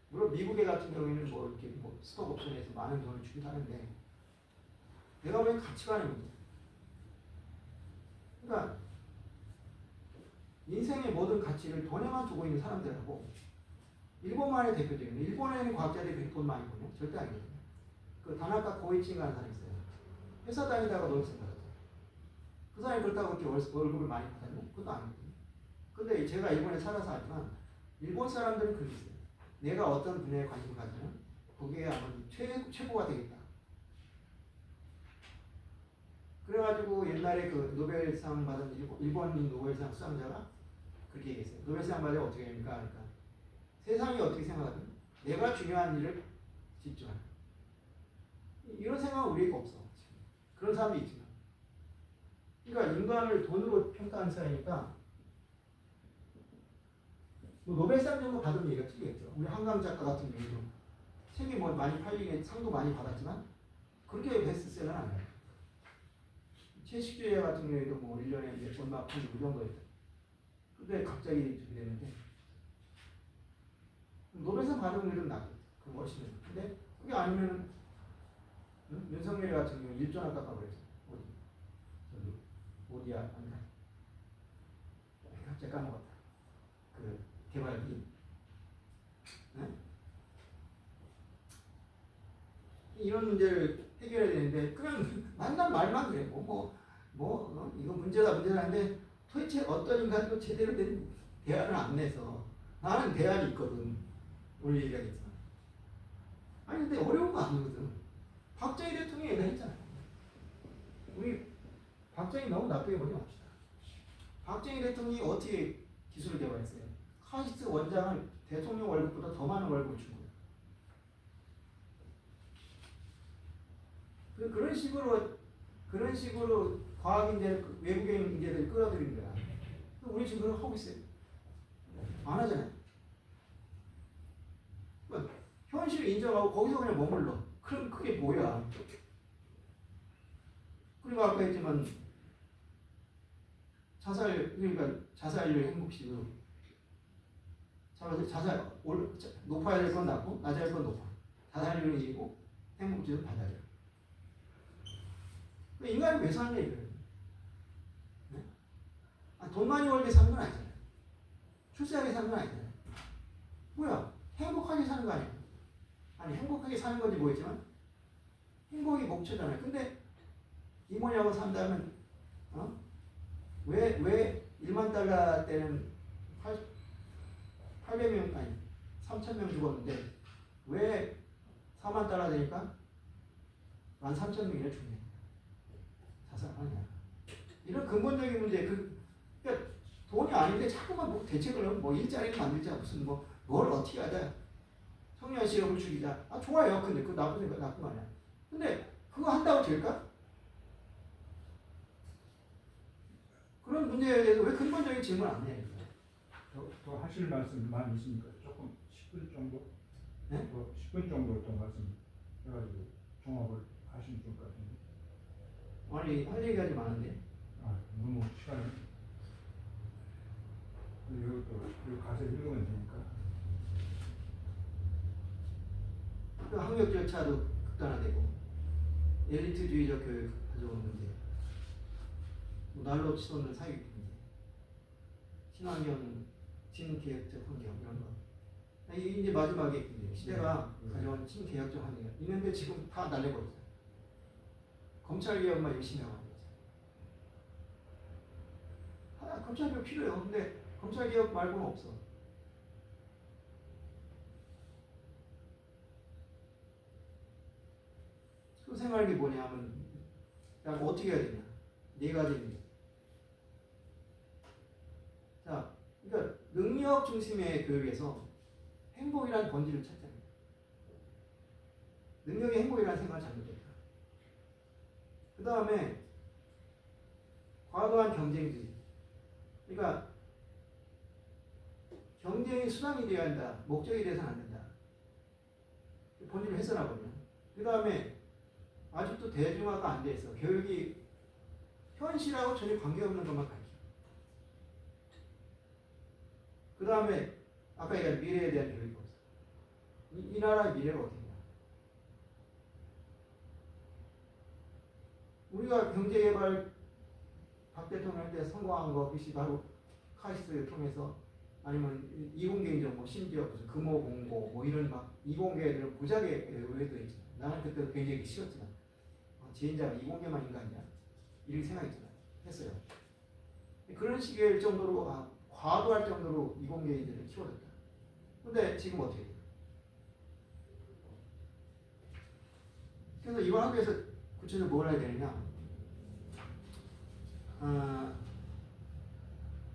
물론 미국에 같은 경우에는 뭐 이렇게 뭐 스톡 옵션에서 많은 돈을 주기도 하는데 내가 보기엔 가치관의 문제. 그러니까 인생의 모든 가치를 돈에만 두고 있는 사람들하고 일본만의 대표적인 일본에는 과학자들이 그렇게 돈 많이 버냐? 절대 아니거든요. 그 다나카 고이치라는 사람이 있어요. 회사 다니다가 노벨상 받았어요. 그 사람이 그렇다고 그렇게 월급을 많이 받았냐? 그것도 아니거든요. 근데 제가 일본에 살아서 알지만 일본 사람들은 그렇게 있어요. 내가 어떤 분야에 관심을 가지면 거기에 아마 최고가 되겠다. 그래가지고 옛날에 그 노벨상 받은 일본인 노벨상 수상자가 그렇게 얘기했어요. 노벨상 받으면 어떻게 됩니까? 그러니까 세상이 어떻게 생각하든 내가 중요한 일을 집중하는. 이런 생각은 우리에게 없어. 그런 사람도 있지만. 그러니까 인간을 돈으로 평가하는 사람이니까 뭐 노벨상 정도 받은 얘기가 틀리겠죠. 우리 한강 작가 같은 경우도 책이 뭐 많이 팔리게 상도 많이 받았지만 그렇게 베스트셀러는 아니에요. 채식주의자 같은 경우에도 뭐 1년에 몇 번만 팔리고 그 정도였죠. 근데 갑자기 저기 되는데 노벨상 받은 일은 나고 그 멋있는. 근데 그게 아니면 윤석열 같은 경우 1조 원 깎아버렸죠. 어디? 저기 어디야? 아니다. 갑자기 까먹었다. 그 개발비. 네? 이런 문제를 해결해야 되는데 그냥 만난 말만 그래. 이거 문제다 하는데 도대체 어떤 인간도 제대로 된 대안을 안 내서 나는 대안이 있거든. 오늘 얘기하겠지만. 아니 근데 어려운 거 아니거든. 박정희 대통령이 얘기했잖아요. 우리 박정희 너무 나쁘게 보지 맙시다. 박정희 대통령이 어떻게 기술을 개발했어요? 카이스트 원장을 대통령 월급보다 더 많은 월급을 준 거예요. 그런 식으로 과학 인재, 외국인 인재들이 끌어들인 거야. 우리 지금 그걸 하고 있어요. 안 하잖아요. 그러니까 현실을 인정하고 거기서 그냥 머물러. 그럼 그게 뭐야? 그리고 아까 했지만 자살률 행복시도 높아야 될 건 낮고 낮아야 될 건 높아. 자살률은 이고 행복지수는 낮아요. 인간이 왜 사는 얘기예요? 네? 돈 많이 벌게 사는 건 아니잖아요. 출세하게 사는 건 아니잖아요. 뭐야? 행복하게 사는 거 아니에요? 아니 행복하게 사는 건지 모르겠지만 행복이 목표잖아요. 근데 이모냐고 산다면 왜 1만 달러 때는 800명 아니 3,000명 죽었는데 왜 4만 달러 되니까 13,000명이나 죽냐? 자살하냐? 이런 근본적인 문제 그러니까 돈이 아닌데 자꾸만 뭐 대책을 하면 뭐 일자리를 만들자 무슨 뭘 어떻게 하자 청년 실업을 줄이자 좋아요. 근데 그 나쁜 거 아니야. 근데 그거 한다고 될까? 그런 문제에 대해서 왜 근본적인 질문 안 해? 더 하실 말씀 많이 있으니까 조금 10분 정도? 네? 더 10분 정도 더 말씀 해가지고 종합을 하시면 좋을 것 같은데. 아니 할 얘기가 좀 많은데. 너무 시간이. 이것도 여기 가서 읽으면 되니까. 그 학력 절차도 극단화되고 엘리트주의적 교육 가져오는 문제, 날로 치솟는 사회적 문제, 친환경, 친개혁적 환경 이런 거. 이게 이제 마지막에 시대가 가져온 친개혁적 환경 있는데 지금 다 날려버렸어요. 검찰 개혁만 열심히 하고 있어요. 검찰 개혁 필요해요. 근데 검찰 개혁 말고는 없어. 그 생각이 뭐냐면 어떻게 해야 되냐? 네 가지입니다. 자, 그러니까 능력 중심의 교육에서 행복이라는 본질을 찾잖아요. 능력이 행복이라는 생각을 잘못했다. 그 다음에 과도한 경쟁주의. 그러니까 경쟁이 수단이 되어야 한다. 목적이 돼서는 안 된다. 본질을 훼손하거든요. 그 다음에 아직도 대중화가 안 돼 있어. 교육이 현실하고 전혀 관계없는 것만 가르쳐. 그 다음에 아까 얘기한 미래에 대한 교육이 없어. 이 나라의 미래가 어떻게 되냐. 우리가 경제개발 박 대통령 때 성공한 거 역시 바로 카이스트를 통해서 아니면 이공계인정 심지어 무슨 금호공고 이런 막 이공계들은 부작의 의외도 있죠. 나는 그때 굉장히 싫었지만 지인자가 이공계만 인간이야 이렇게 생각했어요. 그런 식의 정도로 과도할 정도로 이공계인들을 키워줬다. 근데 지금 어떻게 돼요? 그래서 이번 학교에서 구체적으로 뭘 해야 되느냐?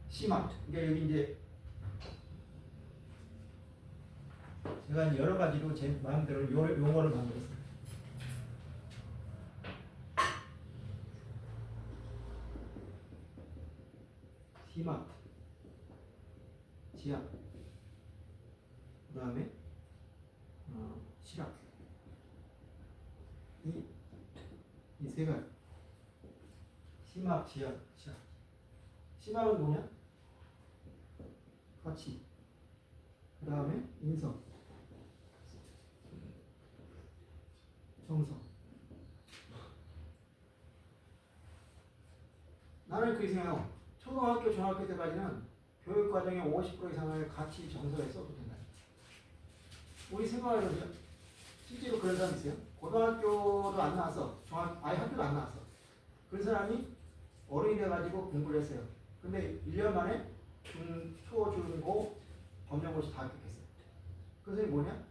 심화. 그러니까 여기 이제 제가 여러 가지로 제 마음대로 용어를 만들었어요. 기막, 지압, 그 다음에 시락. 이 세 가지. 심막, 지압, 시락. 심막은 뭐냐? 가치. 그 다음에 인성, 정성. 나는 그렇게 생각하고 초등학교, 중학교 때까지는 교육 과정의 50% 이상을 가치 정서에 써도 된다. 우리 생각해보세요. 실제로 그런 사람 있어요. 고등학교도 안 나와서 아예 학교도 안 나왔어. 그런 사람이 어른이 돼가지고 공부를 했어요. 근데 1년 만에 초, 중, 고 검정고시 다 합격했어요. 그것이 뭐냐?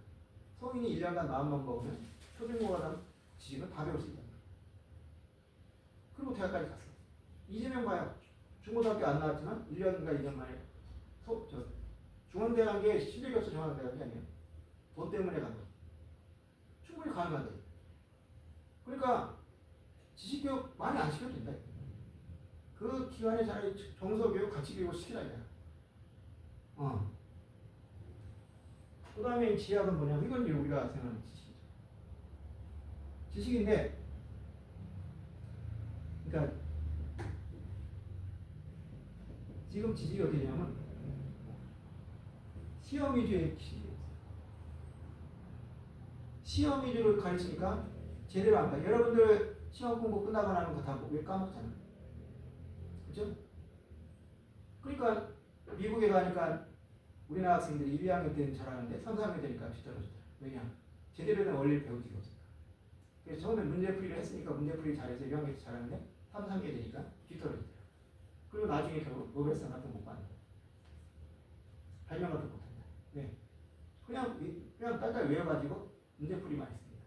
성인이 1년간 마음만 먹으면 초중고가 지식은 다 배울 수 있다. 그리고 대학까지 갔어. 이재명 봐요. 중고등학교 안 나왔지만 1년인가 2년 만에 중앙대 간 게 실력이 없어 중앙대 간 게 아니에요. 돈 때문에 간 거. 충분히 가능하다. 그러니까 지식교육 많이 안 시켜도 된다. 그 기간에 잘 정서교육, 가치교육을 시키라 이거야. 그 다음에 지압은 뭐냐면 이건 이제 우리가 생각하는 지식이죠. 지식인데 그러니까 지금 지식이 어떻게 되냐면 시험 위주의 지식이에요. 시험 위주로 가르치니까 제대로 안 가. 여러분들 시험 공부 끝나고 나면 거 다 왜 까먹잖아요. 그죠? 그러니까 미국에 가니까 우리나라 학생들이 2, 2학년 때는 잘하는데 3, 4학년 되니까 뒤떨어지더라. 왜냐? 제대로 된 원리를 배우지가 없으니까. 그래서 처음에 문제풀이를 했으니까 문제풀이 잘해서 2학년 때 잘하는데 3, 4학년 되니까 뒤떨어지더라. 그리고 나중에 결국 노벨상 같은 거 못 받는 거야. 발명 같은 거 못한다. 네. 그냥 딸딸 외워가지고 문제풀이만 했습니다.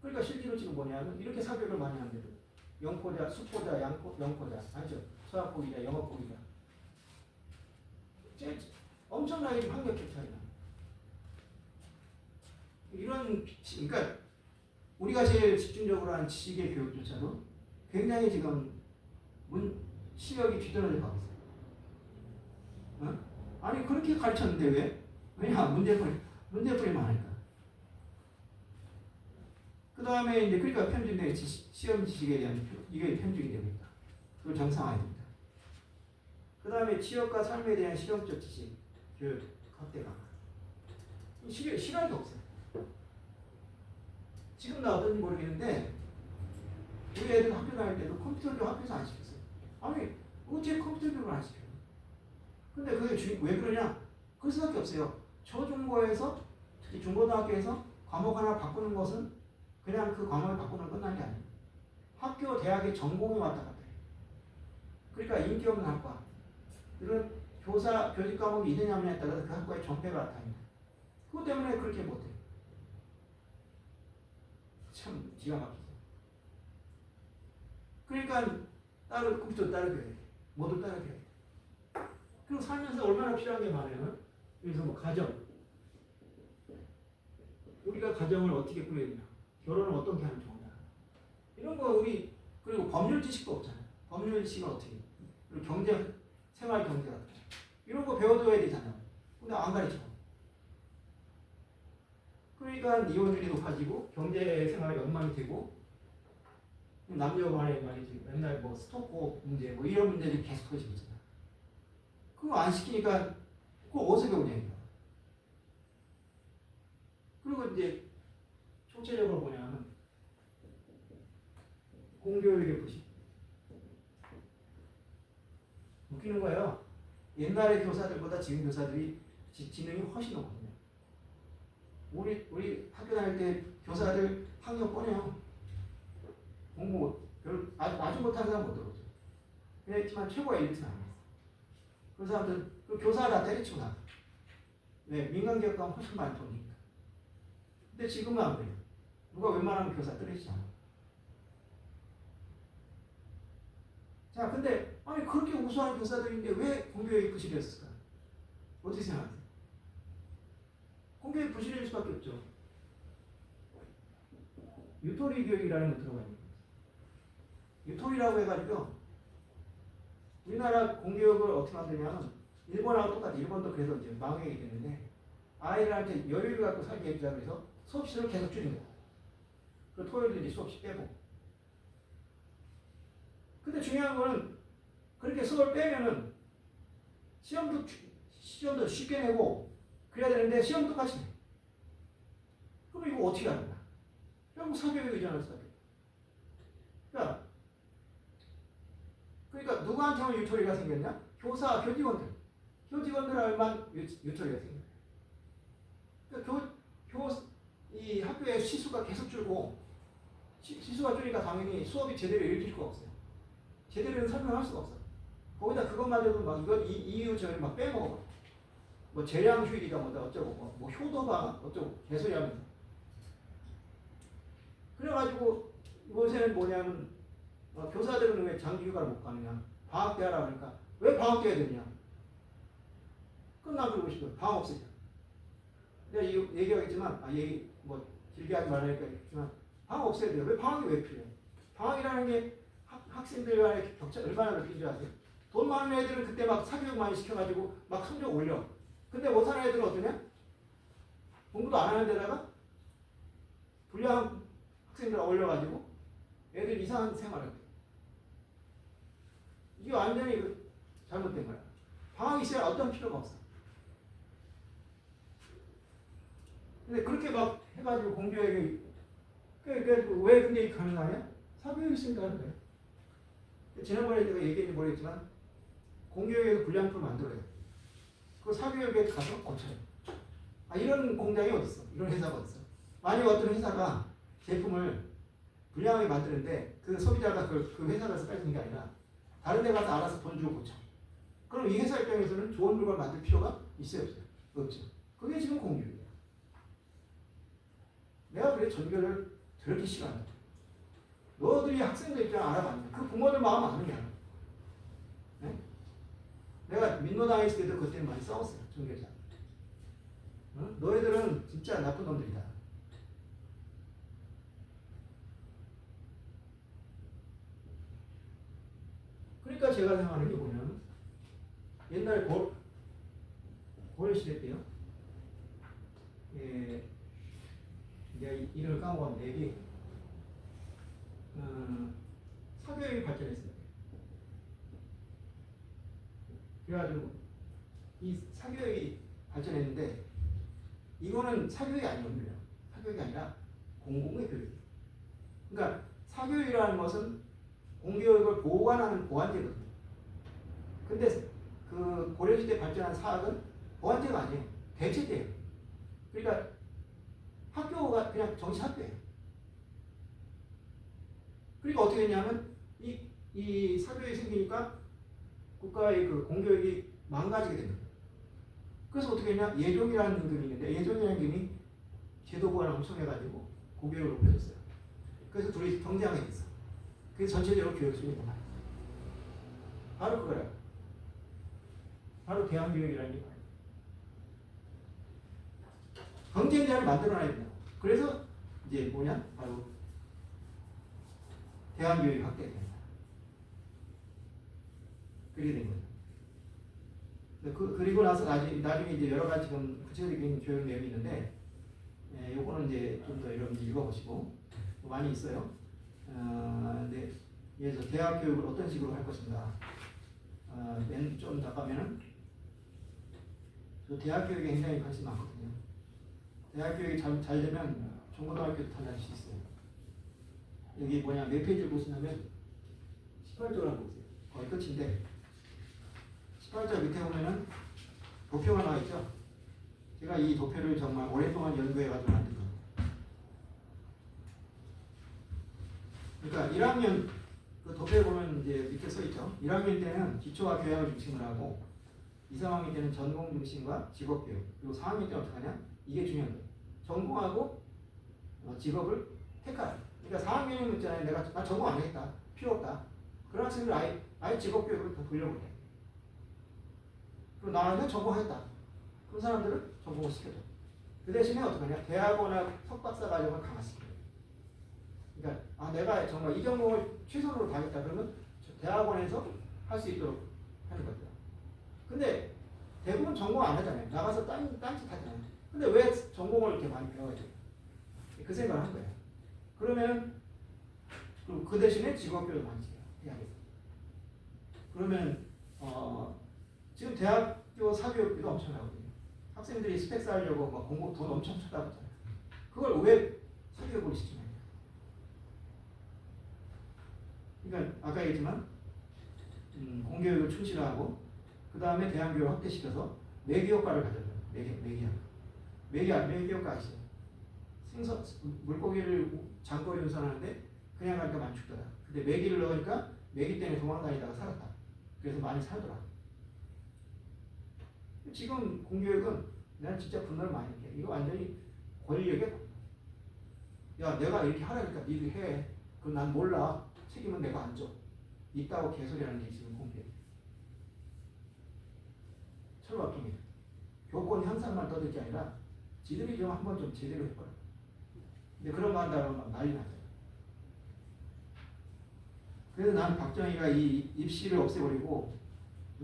그러니까 실제로 지금 뭐냐면 이렇게 사교육을 많이 하는데도 영포자, 수포자, 영포자, 아니죠. 수학폭이자, 영어폭이자. 엄청나게 확률적 차이나. 그러니까 우리가 제일 집중적으로 하는 지식의 교육조차도 굉장히 지금 시력이 뒤떨어져 가고 있어요. 아니 그렇게 가르쳤는데 왜? 왜냐 문제풀이만 하니까. 그 다음에 이제 그러니까 편중된 시험 지식에 대한 이게 편중이 되고 있다. 그걸 정상화해야 됩니다. 그 다음에 취업과 삶에 대한 실용적 지식 교육 확대가 시간이 없어요. 지금 나 어떤지 모르겠는데 우리 애들 학교 다닐 때도 컴퓨터 교육 학교에서 안 시켰어요. 아니 어떻게 컴퓨터 교육을 안 시켜요? 근데 그게 왜 그러냐? 그 수밖에 없어요. 초중고에서 특히 중고등학교에서 과목 하나 바꾸는 것은 그냥 그 과목을 바꾸는 끝난 게 아니에요. 학교, 대학의 전공이 왔다 갔다 해요. 그러니까 인기 없는 학과 이런 교직 과목이 있느냐에 따라서 그 학과의 정패가 나타납니다. 그것 때문에 그렇게 못해요. 참 기가 막히죠. 그러니까 컴퓨터 따로 배워야 돼. 모두 따로 배워야 돼. 그리고 살면서 얼마나 필요한 게 많아요. 그래서 뭐 가정. 우리가 가정을 어떻게 꾸려야 되냐. 결혼을 어떻게 하면 좋으냐. 이런 거 그리고 법률 지식도 없잖아요. 법률 지식은 어떻게 해요. 그리고 생활 경제 같은 거. 이런 거 배워둬야 되잖아요. 근데 안 가르쳐. 그러니까 이혼율이 높아지고 경제 생활에 엉망이 되고 남녀 간에 말이지 맨날 뭐 스토커 문제 뭐 이런 문제들이 계속 터지고 있잖아요. 그거 안 시키니까 그거 어디서 배우냐 이거. 그리고 이제 총체적으로 뭐냐면 공교육의 부실. 웃기는 거예요. 옛날의 교사들보다 지금 교사들이 지능이 훨씬 높거든요. 우리 학교 다닐 때 교사들 학력 뻔해요. 공부 아주 못하는 사람 못 들어오죠. 그랬지만 최고 엘리트는 아니었어. 그 사람들 그 교사 다 때려치고 나가. 왜? 민간 기업 가면 훨씬 많이 돈이니까. 근데 지금은 안 그래요. 누가 웬만하면 교사 때리지 않아. 자, 근데 아니 그렇게 우수한 교사들인데 왜 공교육이 부실했을까? 어떻게 생각하세요? 공교육이 부실일 수밖에 없죠. 유토리 교육이라는 거 들어가 있는 거예요. 유토리라고 해가지고 우리나라 공교육을 어떻게 만드냐면 일본하고 똑같아. 일본도 그래서 이제 망하게 됐는데 아이들한테 여유를 갖고 살게 해주자 그래서 수업 시간을 계속 줄인 거야. 그 토요일도 이제 수업시 빼고. 근데 중요한 거는 그렇게 수업을 빼면은 시험도 쉽게 내고 그래야 되는데 시험 똑같이 내. 그럼 이거 어떻게 하는 거야? 결국 사교육에 의존할 수밖에 없어. 그러니까 누구한테만 유토리가 생겼냐? 교사, 교직원들만 유토리가 생겨요. 그러니까 이 학교의 시수가 계속 줄고 시수가 줄니까 당연히 수업이 제대로 이루어질 수가 없어요. 제대로 설명할 수가 없어. 거기다 그것마저도 막 이건 이유 저를 막 빼먹어. 뭐 재량 휴일이가 뭐다 어쩌고 뭐 효도가 어쩌고 개소리 하면서. 그래가지고 요새는 뭐냐면 교사들은 왜 장기휴가를 못 가느냐? 방학 때 하라 그러니까 왜 방학 때 해야 되냐? 끝나고 싶어요. 방학 없으니까. 내가 이거 얘기하겠지만 얘기 뭐 길게 하지 말라니까 했지만 방학 없애야 돼요. 왜 방학이 왜 필요해? 방학이라는 게 학생들 간의 격차 얼마나 높은 줄 아세요? 돈 많은 애들은 그때 막 사교육 많이 시켜가지고 막 성적 올려. 근데 못하는 애들은 어떠냐? 공부도 안 하는 데다가 불량한 학생들 올려가지고 애들 이상한 생활을 해. 이게 완전히 잘못된 거야. 방학이 있어야 어떤 필요가 없어. 근데 그렇게 막 해가지고 공교육에 왜 근데 이게 가능하냐? 사교육이 있으니까 하는 거야. 지난번에 제가 얘기했는지 모르겠지만 공교육에서 불량품을 만들어요. 그 사교육에 가서 고쳐요. 이런 공장이 어딨어? 이런 회사가 어딨어? 만약 어떤 회사가 제품을 불량하게 만드는데 그 소비자가 그 회사에서 빼주는 게 아니라 다른 데 가서 알아서 돈 주고 고쳐. 그럼 이 회사 입장에서는 좋은 물건을 만들 필요가 있어요? 없어요? 없죠. 그게 지금 공교육이야. 내가 그래 전교를 저렇게 싫어한다. 너희들이 학생들 입장 알아봤냐? 그 부모들 마음 아느냐? 네? 내가 민노당에 있을 때도 그때는 많이 싸웠어요. 전교자. 너희들은 진짜 나쁜 놈들이다. 그러니까 제가 생각하는 게 뭐냐면 옛날에 고려시대 때요. 내가 이름을 까먹었는데 이게 사교육이 발전했어요. 그래가지고 이 사교육이 발전했는데 이거는 사교육이 아니거든요. 사교육이 아니라 공공의 교육이에요. 그러니까 사교육이라는 것은 공교육을 보완하는 보완제거든요. 근데 그 고려시대 발전한 사학은 보완제가 아니에요. 대체제예요. 그러니까 학교가 그냥 정시 학교예요. 그러니까 어떻게 했냐면 이 사교육이 생기니까 국가의 그 공교육이 망가지게 됩니다. 그래서 어떻게 했냐? 예종이라는 임금이 있는데 예종이라는 임금이 제도 보완을 엄청 해가지고 고교육을 높여줬어요. 그래서 둘이 경쟁하게 됐어. 그래서 전체적으로 교육 수준이 높아요. 바로 그거예요. 바로 대한교육이라는 게 경쟁자를 만들어놔야 된다. 그래서 이제 뭐냐? 바로 대한교육이 확대가 됩니다. 그렇게 된 거죠. 그리고 나서 나중에 이제 여러 가지 지금 구체적인 교육 내용이 있는데, 요거는 이제 좀 더 여러분들 읽어보시고, 많이 있어요. 근데 예를 들어 대학 교육을 어떤 식으로 할 것인가. 좀 나가면은, 저 대학 교육에 굉장히 관심이 많거든요. 대학 교육이 잘 되면 중고등학교도 달라질 수 있어요. 여기 뭐냐, 몇 페이지를 보시냐면, 18조를 한번 보세요. 거의 끝인데, 18절 밑에 보면은 도표가 나와 있죠. 제가 이 도표를 정말 오랫동안 연구해가지고 만든 겁니다. 그러니까 1학년 그 도표에 보면 이제 밑에 써 있죠. 1학년 때는 기초와 교양을 중심으로 하고 2, 3학년 때는 전공 중심과 직업 교육. 그리고 4학년 때는 어떻게 하냐? 이게 중요한 거예요. 전공하고 직업을 택하라. 그러니까 4학년이면 있잖아요. 나 전공 안 하겠다. 필요 없다. 그런 학생들 아예 직업 교육을 더 돌려보내. 그리고 나는 전공하겠다. 그런 사람들은 전공을 시켜줘. 그 대신에 어떻게 하냐? 대학원이나 석박사 과정을 강화시켜요. 그러니까 내가 정말 이 전공을 최선으로 다하겠다. 그러면 대학원에서 할 수 있도록 하는 거죠. 근데 대부분 전공 안 하잖아요. 나가서 딴짓 하잖아요. 근데 왜 전공을 이렇게 많이 배워야 돼요? 그 생각을 한 거예요. 그러면 그 대신에 직업교육 많이 해요. 대학에서. 그러면 지금 대학교 사교육비도 엄청 나거든요. 학생들이 스펙 쌓으려고 막 공부 돈 엄청 쳐다보잖아요. 그걸 왜 사교육을 시키냐? 그러니까 아까 얘기했지만 공교육을 충실하고 그 다음에 대학교육을 확대시켜서 매기효과를 가져요. 매기효과 아시죠? 물고기를 장거리 운송하는데 그냥 가니까 많이 죽더라. 근데 매기를 넣으니까 매기 때문에 도망다니다가 살았다. 그래서 많이 살더라. 지금 공교육은 나는 진짜 분노를 많이 해. 이거 완전히 권력에 야 내가 이렇게 하라니까 니들 해. 그럼 난 몰라. 책임은 내가 안 져. 있다고 개소리하는 게 지금 공교육. 철학적인 교권 향상만 떠들 게 아니라 지들이 좀 한번 좀 제대로 해봐라. 근데 그런 거 한다면 막 난리 나잖아. 그래서 나는 박정희가 이 입시를 없애버리고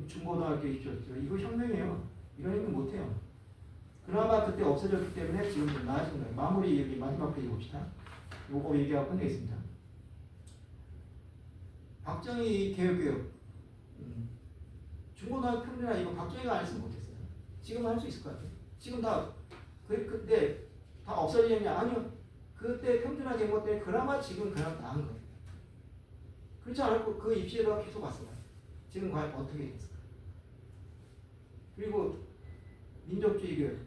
중고등학교 입시였죠. 이거 혁명이에요. 이런 행동 못해요. 그나마 그때 없어졌기 때문에 지금 좀 나아진 거예요. 마무리 여기 마지막 페이지 봅시다. 요거 얘기하고 끝내겠습니다. 박정희 개혁교육 중고등학교 평준화 이거 박정희가 안 했으면 못했어요. 지금 할 수 있을 것 같아요. 지금 다 그때 다 없어지느냐? 아니요. 그때 평준화 된 것 때문에 그나마 지금 그나마 나은 거예요. 그렇지 않고 그 입시에다가 계속 왔어요. 지금 과연 어떻게 됐을까? 그리고 민족주의 교육,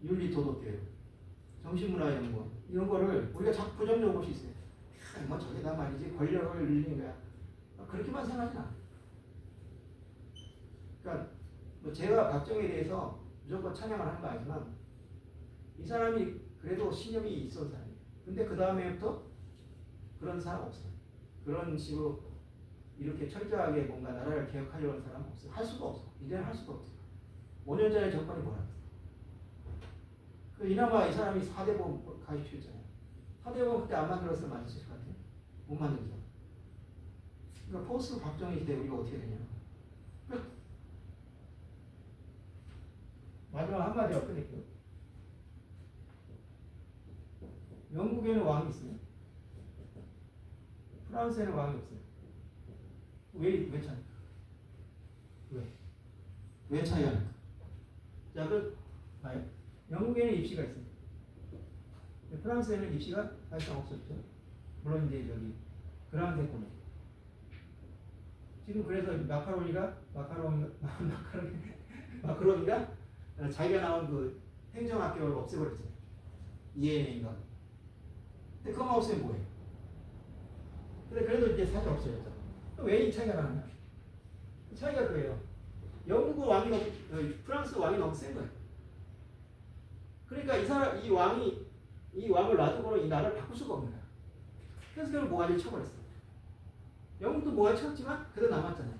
윤리 도덕 교육, 정신문화연구원 이런 거를 우리가 자꾸 부정적으로 볼 수 있어요. 뭐 저게다 말이지 권력을 늘리는 거야. 그렇게만 생각하진 않아요. 그러니까 뭐 제가 박정희에 대해서 무조건 찬양을 하는 거 아니지만 이 사람이 그래도 신념이 있었던 사람이에요. 근데 그 다음에부터 그런 사람 없어요. 그런 식으로 이렇게 철저하게 뭔가 나라를 개혁하려고 하는 사람은 없어요. 할 수도 없어. 이제는 할 수도 없어요. 5년 전에 정권이 뭐라 그랬어요. 이나마 이 사람이 4대보험 가입시켰잖아요. 4대보험 그때 안 만들었으면 맞았을 것 같아요. 못 만들죠. 그러니까 포스트 박정희 시대 우리가 어떻게 되냐. 마지막 한마디 하고 끝낼게요. 영국에는 왕이 있어요. 프랑스에는 왕이 없어요. 왜 차이? 왜 차이가 날까? 자, 봐요. 영국에는 입시가 있어요. 프랑스에는 입시가 사실상 없었죠. 물론 이제 그라운 대권이. 지금 그래서 마카로니가 자기가 나온 그 행정학교를 없애버렸잖아요. ENA인가. 근데 그것만 없으면 뭐예요? 근데 그래도 이제 사실 없어졌죠. 왜 이 차이가 나느냐? 이 차이가 그래요. 영국 왕이 프랑스 왕이 너무 센 거예요. 그러니까 이 왕을 놔두고는 이 나라를 바꿀 수가 없는 거야. 그래서 결국 모가지를 쳐버렸어요. 영국도 모가지 쳤지만 그래도 남았잖아요.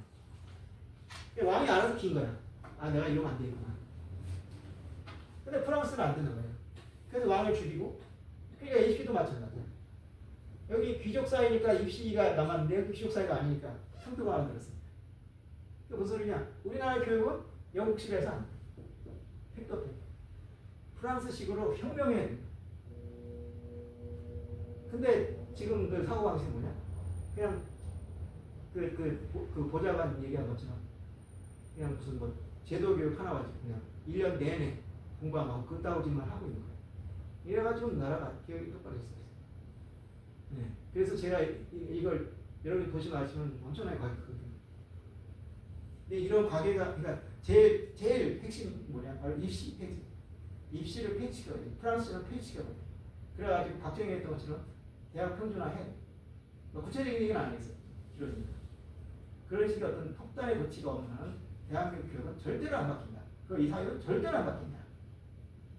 왕이 알아서 긴 거야. 아 내가 이러면 안 되겠구나. 근데 프랑스는 안 되는 거예요. 그래서 왕을 죽이고 그러니까 입시도 마찬가지야. 여기 귀족 사회니까 입시가 남았는데 귀족 사회가 아니니까 평등화 만들었습니다. 그게 무슨 소리냐? 우리나라 교육은 영국식으로 해서 안 돼. 팩도 팩. 프랑스식으로 혁명해야 돼. 근데 지금 그 사고방식이 뭐냐? 그냥 그 보좌관 얘기한 것처럼 그냥 무슨 뭐 제도교육 하나 가지고 그냥 1년 내내 공부 안 하고 그따구짓만 하고 있는 거예요. 이래가지고 나라가 기억이 똑바로 있어요. 네. 그래서 제가 이걸 여러분이 보시면 아시면 엄청나게 과격하거든요. 근데 이런 과계가 그러니까 제일 핵심 뭐냐? 바로 입시를 폐지시켜야 돼. 프랑스는 폐지시켜야 돼. 그래가지고 박정희 했던 것처럼 대학 평준화 해. 뭐 구체적인 얘기는 안 했어요. 이러니까. 그런 식의 어떤 폭탄의 도치가 없는 대학교 교육은 절대로 안 바뀐다. 그 이 사회는 절대로 안 바뀐다.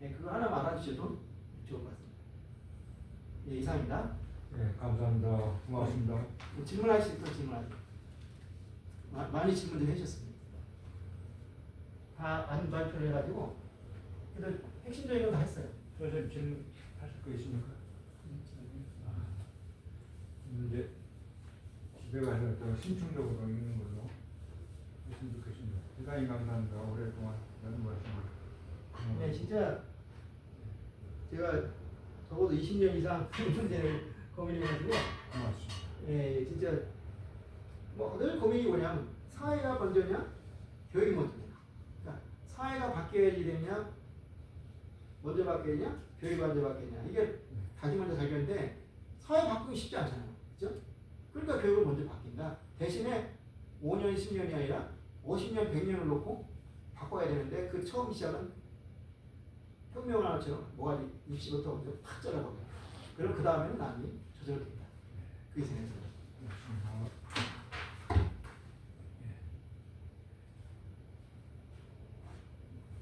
네, 그거 하나만 알아주셔도 좋을 것 같습니다. 네, 이상입니다. 네, 감사합니다. 고맙습니다. 뭐 질문하실 분 질문하세요. 많이 질문들 해주셨습니다. 다 안 발표를 해가지고 그래도 핵심적인 건 다 했어요. 선생님 질문하실 거 있습니까? 이제 집에 제가 저 심층적으로 읽는 걸로 했으면 좋겠습니다. 대단히 감사합니다. 오랫동안 많은 말씀을. 네, 진짜 제가 적어도 20년 이상 이 문제를 고민해가지고 고맙습니다. 예, 진짜 뭐 늘 고민이 뭐냐면 사회가 먼저냐 교육이 먼저냐. 그러니까 사회가 바뀌어야지 되냐 먼저 바뀌느냐 교육이 먼저 바뀌느냐 이게 자기 먼저 자기인데 사회 바꾸기 쉽지 않잖아요. 그죠? 그러니까 교육을 먼저 바뀐다. 대신에 5년 10년이 아니라 50년 100년을 놓고 바꿔야 되는데 그 처음 시작은 혁명하나처럼 뭐가 입시부터 먼저 팍 잘라버려요. 그럼 그 다음에는 남이 조절됩니다. 그게 생각입니다.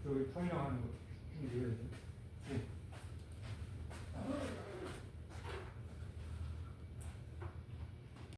저기 통역하는 거 준비해야 돼.